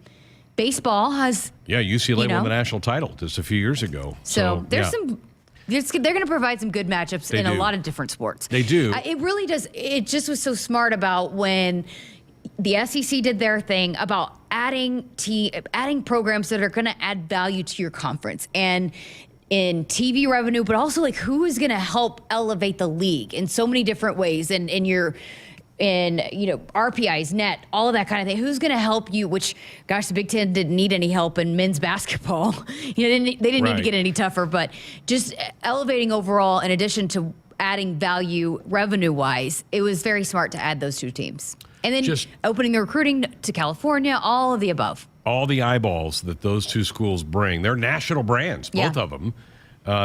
baseball has. Yeah, UCLA you know. won the national title just a few years ago. So there's yeah. some. They're going to provide some good matchups They in do. a lot of different sports. They do. It really does. It just was so smart about when the SEC did their thing about adding programs that are going to add value to your conference and in TV revenue, but also like who is going to help elevate the league in so many different ways, and RPIs, net, all of that kind of thing. Who's going to help you? Which, gosh, the Big Ten didn't need any help in men's basketball. They didn't need to Right. get any tougher, but just elevating overall, in addition to adding value revenue-wise, it was very smart to add those two teams. And then Just- opening the recruiting to California, all of the above. All the eyeballs that those two schools bring. They're national brands, both of them.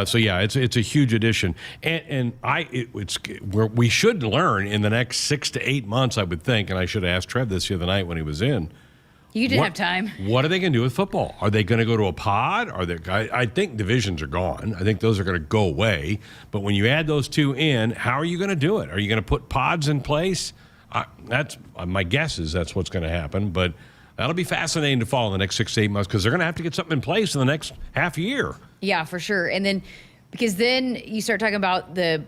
So yeah, it's a huge addition, and we should learn in the next 6 to 8 months, I would think. And I should have asked Trev this the other night when he was in. You didn't have time. What are they going to do with football? Are they going to go to a pod? I think divisions are gone. I think those are going to go away. But when you add those two in, how are you going to do it? Are you going to put pods in place? That's my guess is that's what's going to happen. But that'll be fascinating to follow in the next 6 to 8 months because they're going to have to get something in place in the next half year. Yeah, for sure. And then, because then you start talking about the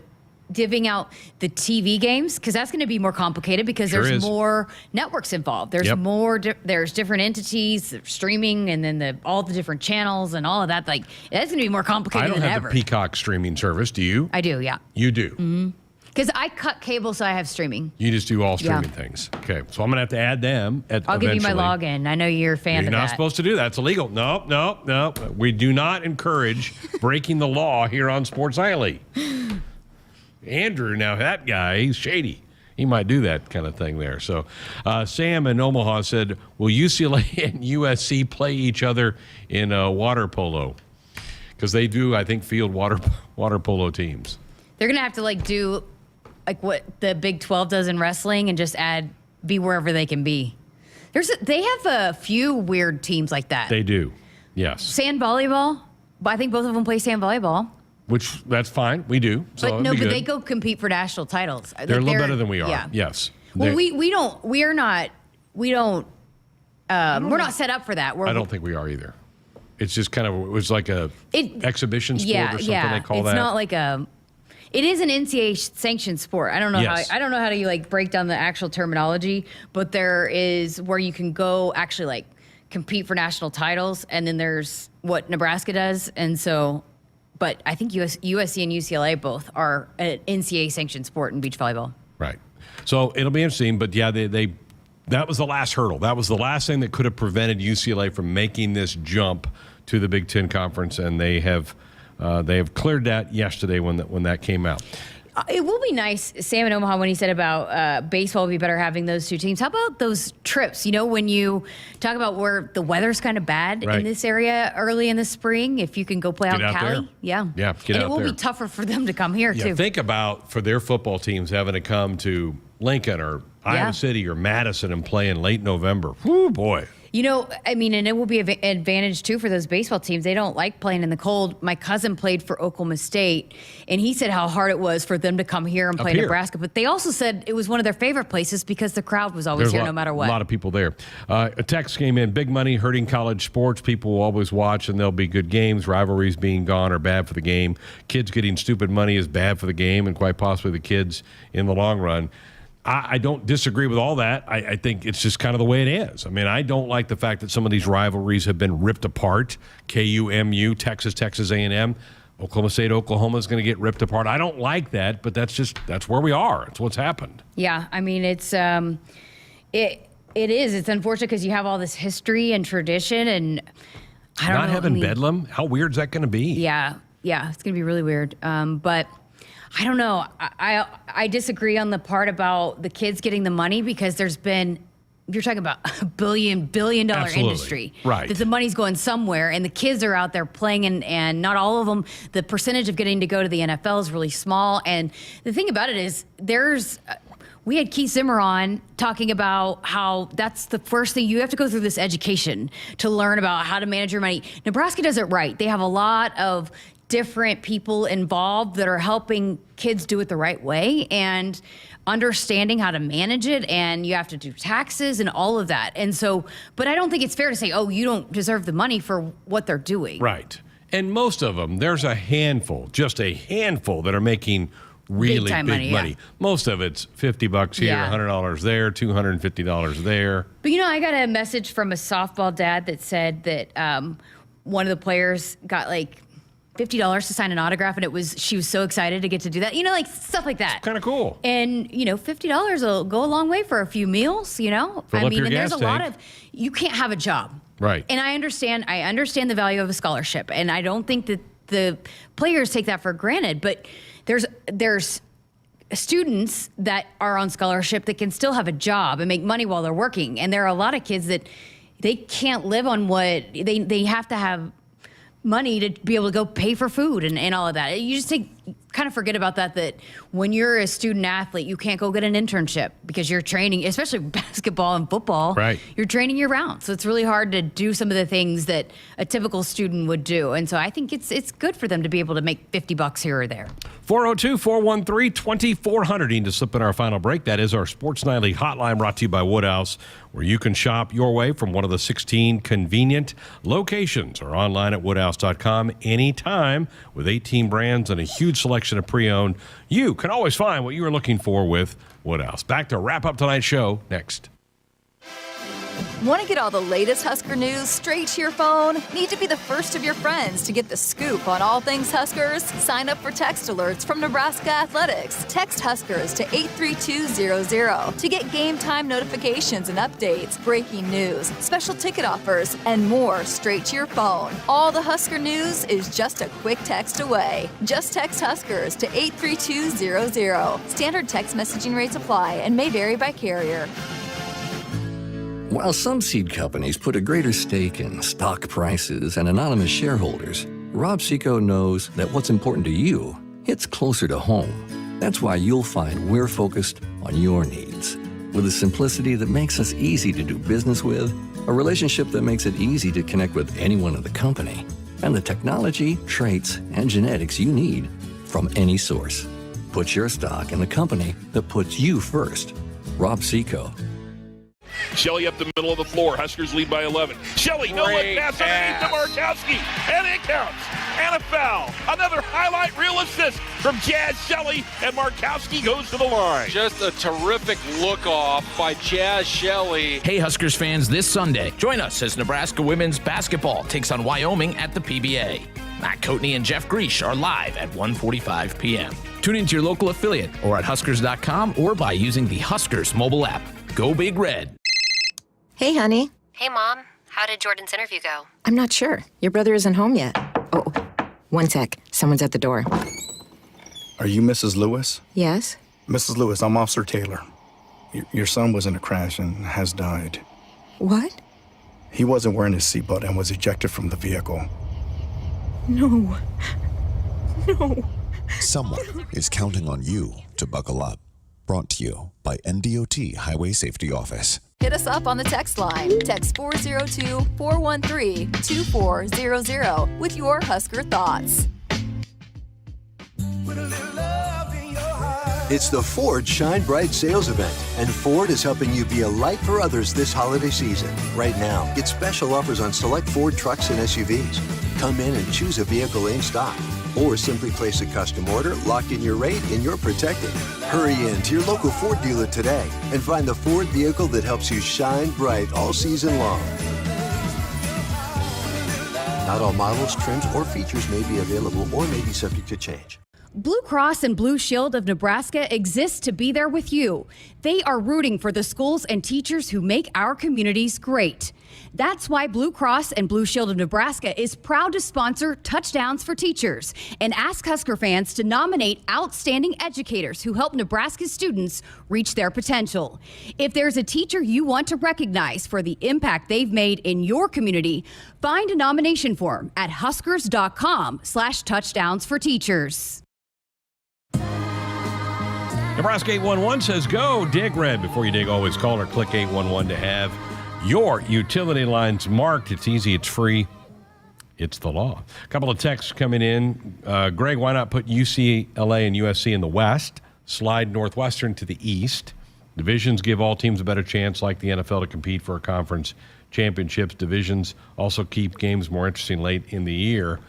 divvying out the TV games, because that's going to be more complicated because Sure there's is. more networks involved. There's Yep. more, there's different entities, streaming, and then all the different channels and all of that. Like, that's going to be more I complicated don't than have ever. the Peacock streaming service. Do you? I do, yeah. You do. Because I cut cable, so I have streaming. You just do all streaming Yeah. things. Okay, so I'm going to have to add them. I'll give you my eventually. login. I know you're a fan You're of not that. supposed to do that. It's illegal. No. We do not encourage breaking the law here on Sports Nightly. Andrew, now that guy, he's shady. He might do that kind of thing there. So Sam in Omaha said, will UCLA and USC play each other in water polo? Because they do, I think, field water polo teams. They're going to have to do like what the Big 12 does in wrestling and just be wherever they can be. They have a few weird teams like that. They do, yes. Sand volleyball, but I think both of them play sand volleyball. Which, that's fine. We do. So But it'd no, be but good. they go compete for national titles. They're a little better than we are. Yeah. Yes. Well, They- we're not set up for that. I don't think we are either. It's just kind of, it was like a exhibition sport or something they call it's that. not like it is an NCAA sanctioned sport. I don't know Yes. how you break down the actual terminology, but there is where you can go actually compete for national titles, and then there's what Nebraska does, and so. But I think USC and UCLA both are an NCAA sanctioned sport in beach volleyball. Right. So it'll be interesting, but yeah, they that was the last hurdle. That was the last thing that could have prevented UCLA from making this jump to the Big Ten Conference, and they have cleared that yesterday when that came out. It will be nice, Sam in Omaha, when he said about baseball would be better having those two teams. How about those trips? When you talk about where the weather's kind of bad Right. in this area early in the spring, if you can go play Get out in out Cali. there. Yeah. Yeah, get and out it will there. be tougher for them to come here, Yeah, too. think about for their football teams having to come to Lincoln or Iowa City or Madison and play in late November. Whoo, boy. And it will be an advantage, too, for those baseball teams. They don't like playing in the cold. My cousin played for Oklahoma State, and he said how hard it was for them to come here and play Nebraska. But they also said it was one of their favorite places because the crowd was always here no matter what. A lot of people there. A text came in, big money hurting college sports. People will always watch, and there'll be good games. Rivalries being gone are bad for the game. Kids getting stupid money is bad for the game and quite possibly the kids in the long run. I don't disagree with all that. I think it's just kind of the way it is. I mean, I don't like the fact that some of these rivalries have been ripped apart. KU-MU, Texas A&M, Oklahoma State, Oklahoma is going to get ripped apart. I don't like that, but that's where we are. It's what's happened. Yeah, I mean, it's It is. It's unfortunate because you have all this history and tradition, and I don't know. Not having Bedlam? How weird is that going to be? Yeah, it's going to be really weird. But I don't know. I disagree on the part about the kids getting the money because there's been, you're talking about a billion dollar Absolutely. industry. Right. That the money's going somewhere and the kids are out there playing and not all of them, the percentage of getting to go to the NFL is really small. And the thing about it is we had Keith Zimmer on talking about how that's the first thing you have to go through this education to learn about how to manage your money. Nebraska does it right. They have a lot of different people involved that are helping kids do it the right way and understanding how to manage it, and you have to do taxes and all of that. And so, but I don't think it's fair to say, oh, you don't deserve the money for what they're doing. Right. And most of them, there's just a handful that are making really big money. Yeah. Most of it's $50 here, $100 there, $250 there. But I got a message from a softball dad that said that one of the players got like $50 to sign an autograph, and she was so excited to get to do that. Like stuff like that. Kind of cool. And $50 will go a long way for a few meals. Fill up your there's gas a lot tank. of you can't have a job. Right. And I understand the value of a scholarship, and I don't think that the players take that for granted. But there's students that are on scholarship that can still have a job and make money while they're working, and there are a lot of kids that they can't live on what they have to have money to be able to go pay for food and all of that. You just kind of forget about that when you're a student athlete, you can't go get an internship because you're training, especially basketball and football. Right. You're training year round. So it's really hard to do some of the things that a typical student would do. And so I think it's good for them to be able to make $50 here or there. 402-413-2400. Need to slip in our final break. That is our Sports Nightly hotline, brought to you by Woodhouse, where you can shop your way from one of the 16 convenient locations or online at woodhouse.com anytime with 18 brands and a huge selection of pre-owned. You can always find what you are looking for with Woodhouse. Back to wrap up tonight's show next. Want to get all the latest Husker news straight to your phone? Need to be the first of your friends to get the scoop on all things Huskers? Sign up for text alerts from Nebraska Athletics. Text Huskers to 83200 to get game time notifications and updates, breaking news, special ticket offers, and more straight to your phone. All the Husker news is just a quick text away. Just text Huskers to 83200. Standard text messaging rates apply and may vary by carrier. While some seed companies put a greater stake in stock prices and anonymous shareholders, Rob Seco knows that what's important to you hits closer to home. That's why you'll find we're focused on your needs. With a simplicity that makes us easy to do business with, a relationship that makes it easy to connect with anyone in the company, and the technology, traits, and genetics you need from any source. Put your stock in the company that puts you first. Rob Seco. Shelley up the middle of the floor. Huskers lead by 11. Shelley, no look pass underneath to Markowski. And it counts. And a foul. Another highlight reel assist from Jazz Shelley. And Markowski goes to the line. Just a terrific look off by Jazz Shelley. Hey, Huskers fans, this Sunday, join us as Nebraska women's basketball takes on Wyoming at the PBA. Matt Coatney and Jeff Griesch are live at 1:45 p.m. Tune into your local affiliate or at Huskers.com or by using the Huskers mobile app. Go Big Red. Hey, honey. Hey, Mom. How did Jordan's interview go? I'm not sure. Your brother isn't home yet. Oh, one sec. Someone's at the door. Are you Mrs. Lewis? Yes? Mrs. Lewis, I'm Officer Taylor. Your son was in a crash and has died. What? He wasn't wearing his seatbelt and was ejected from the vehicle. No. No. Someone is counting on you to buckle up. Brought to you by NDOT Highway Safety Office. Hit us up on the text line. Text 402-413-2400 with your Husker thoughts. It's the Ford Shine Bright sales event, and Ford is helping you be a light for others this holiday season. Right now, get special offers on select Ford trucks and SUVs. Come in and choose a vehicle in stock, or simply place a custom order, lock in your rate, and you're protected. Hurry in to your local Ford dealer today and find the Ford vehicle that helps you shine bright all season long. Not all models, trims, or features may be available or may be subject to change. Blue Cross and Blue Shield of Nebraska exists to be there with you. They are rooting for the schools and teachers who make our communities great. That's why Blue Cross and Blue Shield of Nebraska is proud to sponsor Touchdowns for Teachers and ask Husker fans to nominate outstanding educators who help Nebraska students reach their potential. If there's a teacher you want to recognize for the impact they've made in your community, find a nomination form at huskers.com/touchdowns-for-teachers. Nebraska 811 says go. Dig red. Before you dig, always call or click 811 to have your utility lines marked. It's easy. It's free. It's the law. A couple of texts coming in. Greg, why not put UCLA and USC in the West? Slide Northwestern to the East. Divisions give all teams a better chance, like the NFL, to compete for a conference championships. Divisions also keep games more interesting late in the year.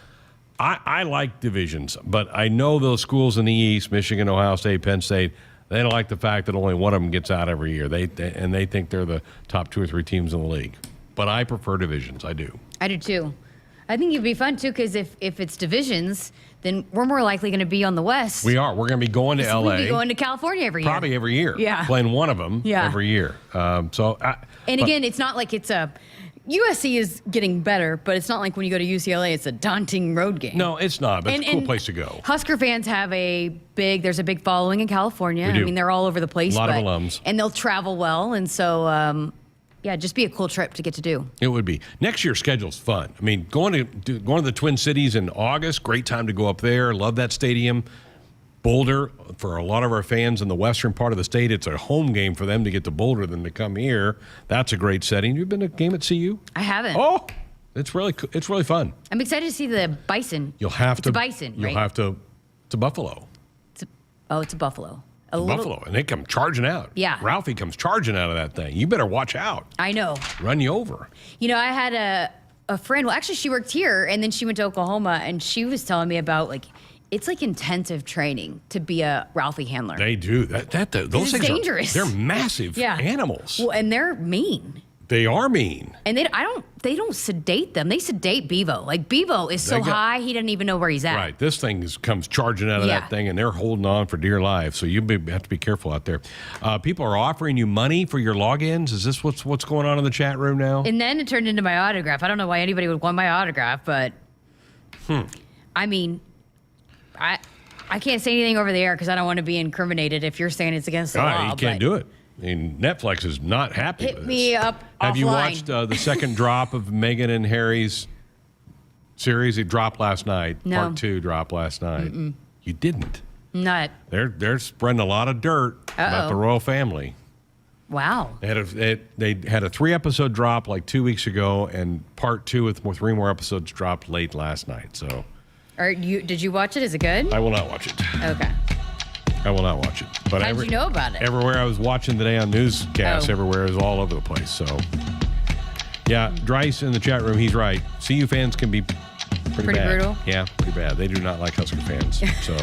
I like divisions, but I know those schools in the East, Michigan, Ohio State, Penn State, they don't like the fact that only one of them gets out every year. They think they're the top 2 or 3 teams in the league. But I prefer divisions. I do. I do too. I think it'd be fun too, because if it's divisions, then we're more likely going to be on the West. We are. We're going to be going to LA. We'll be going to California every year. Probably every year. Yeah. Playing one of them every year. Again, it's not like it's a... USC is getting better, but it's not like when you go to UCLA, it's a daunting road game. No, it's not, but it's a cool place to go. Husker fans have there's a big following in California. We do. I mean, they're all over the place. A lot of alums. And they'll travel well, and so, just be a cool trip to get to do. It would be. Next year's schedule's fun. I mean, going to the Twin Cities in August, great time to go up there. Love that stadium. Boulder, for a lot of our fans in the western part of the state, it's a home game for them to get to Boulder than to come here. That's a great setting. You've been to a game at CU? I haven't. Oh, it's really fun. I'm excited to see the Bison. You'll have it's to. A Bison, right? You'll have to Buffalo. It's a Buffalo. Buffalo, and they come charging out. Yeah. Ralphie comes charging out of that thing. You better watch out. I know. Run you over. You know, I had a friend. Well, actually, she worked here, and then she went to Oklahoma, and she was telling me about it's like intensive training to be a Ralphie handler. They do those things. It's dangerous. They're massive animals. Well, and they're mean. They are mean. And they don't sedate them. They sedate Bevo. Like Bevo is so high, he doesn't even know where he's at. Right. This thing comes charging out of that thing, and they're holding on for dear life. So you have to be careful out there. People are offering you money for your logins. Is this what's going on in the chat room now? And then it turned into my autograph. I don't know why anybody would want my autograph, but I mean, I can't say anything over the air because I don't want to be incriminated if you're saying it's against the law. You can't do it. I mean, Netflix is not happy with this. Hit me up Have offline. you watched the second drop of Meghan and Harry's series? It dropped last night. No. Part 2 dropped last night. Mm-mm. You didn't. Not. They're spreading a lot of dirt about the royal family. Wow. They had a 3-episode drop like 2 weeks ago, and part 2 with 3 more episodes dropped late last night. So, did you watch it? Is it good? I will not watch it. Okay. I will not watch it. But how did you know about it? Everywhere I was watching today on newscasts, everywhere is all over the place. So, yeah, Dryce in the chat room, he's right. CU fans can be pretty bad. Brutal? Yeah, pretty bad. They do not like Husker fans. So,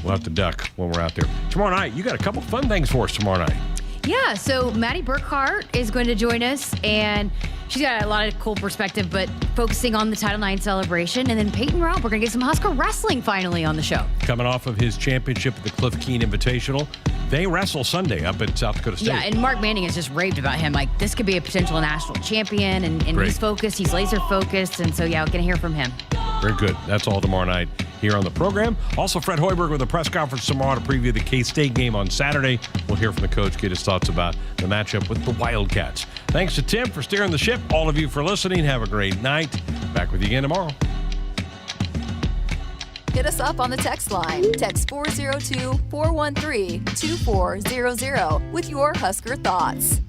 we'll have to duck when we're out there. Tomorrow night, you got a couple fun things for us tomorrow night. Yeah, so Maddie Burkhart is going to join us, and she's got a lot of cool perspective, but focusing on the Title IX celebration. And then Peyton Raup, we're going to get some Husker wrestling finally on the show. Coming off of his championship at the Cliff Keen Invitational, they wrestle Sunday up at South Dakota State. Yeah, and Mark Manning has just raved about him. Like, this could be a potential national champion, and he's focused. He's laser focused, and so, yeah, we're going to hear from him. Very good. That's all tomorrow night here on the program. Also, Fred Hoiberg with a press conference tomorrow to preview the K-State game on Saturday. We'll hear from the coach, get his thoughts about the matchup with the Wildcats. Thanks to Tim for steering the ship. All of you for listening. Have a great night. Back with you again tomorrow. Hit us up on the text line. Text 402-413-2400 with your Husker thoughts.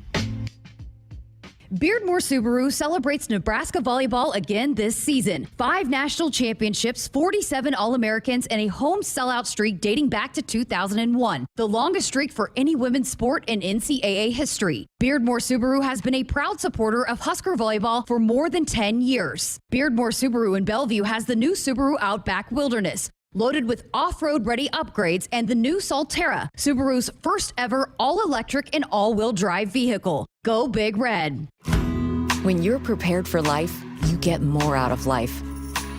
Beardmore Subaru celebrates Nebraska volleyball again this season. 5 national championships, 47 All-Americans, and a home sellout streak dating back to 2001. The longest streak for any women's sport in NCAA history. Beardmore Subaru has been a proud supporter of Husker volleyball for more than 10 years. Beardmore Subaru in Bellevue has the new Subaru Outback Wilderness, loaded with off-road ready upgrades, and the new Solterra, Subaru's first ever all-electric and all-wheel drive vehicle. Go Big Red. When you're prepared for life, you get more out of life.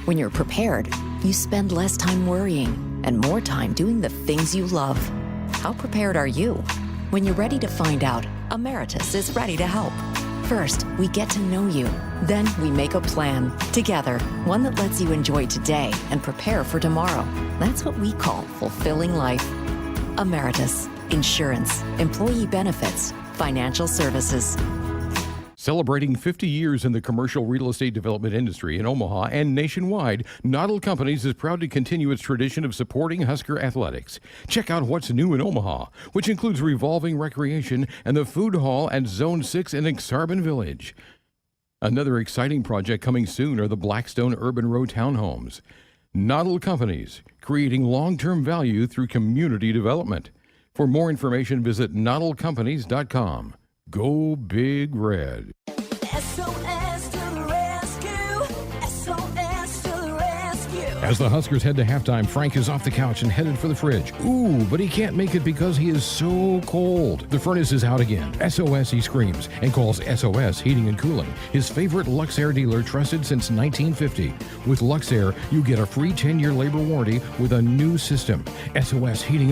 When you're prepared, you spend less time worrying and more time doing the things you love. How prepared are you? When you're ready to find out, Emeritus is ready to help. First, we get to know you. Then we make a plan together, one that lets you enjoy today and prepare for tomorrow. That's what we call fulfilling life. Emeritus, insurance, employee benefits, financial services. Celebrating 50 years in the commercial real estate development industry in Omaha and nationwide, Noddle Companies is proud to continue its tradition of supporting Husker athletics. Check out what's new in Omaha, which includes revolving recreation and the food hall at Zone 6 in Exarban Village. Another exciting project coming soon are the Blackstone Urban Row townhomes. Noddle Companies, creating long-term value through community development. For more information, visit noddlecompanies.com. Go Big Red. SOS to the rescue. SOS to the rescue. As the Huskers head to halftime, Frank is off the couch and headed for the fridge. Ooh, but he can't make it because he is so cold. The furnace is out again. SOS, he screams, and calls SOS Heating and Cooling, his favorite Luxair dealer trusted since 1950. With Luxair, you get a free 10-year labor warranty with a new system. SOS Heating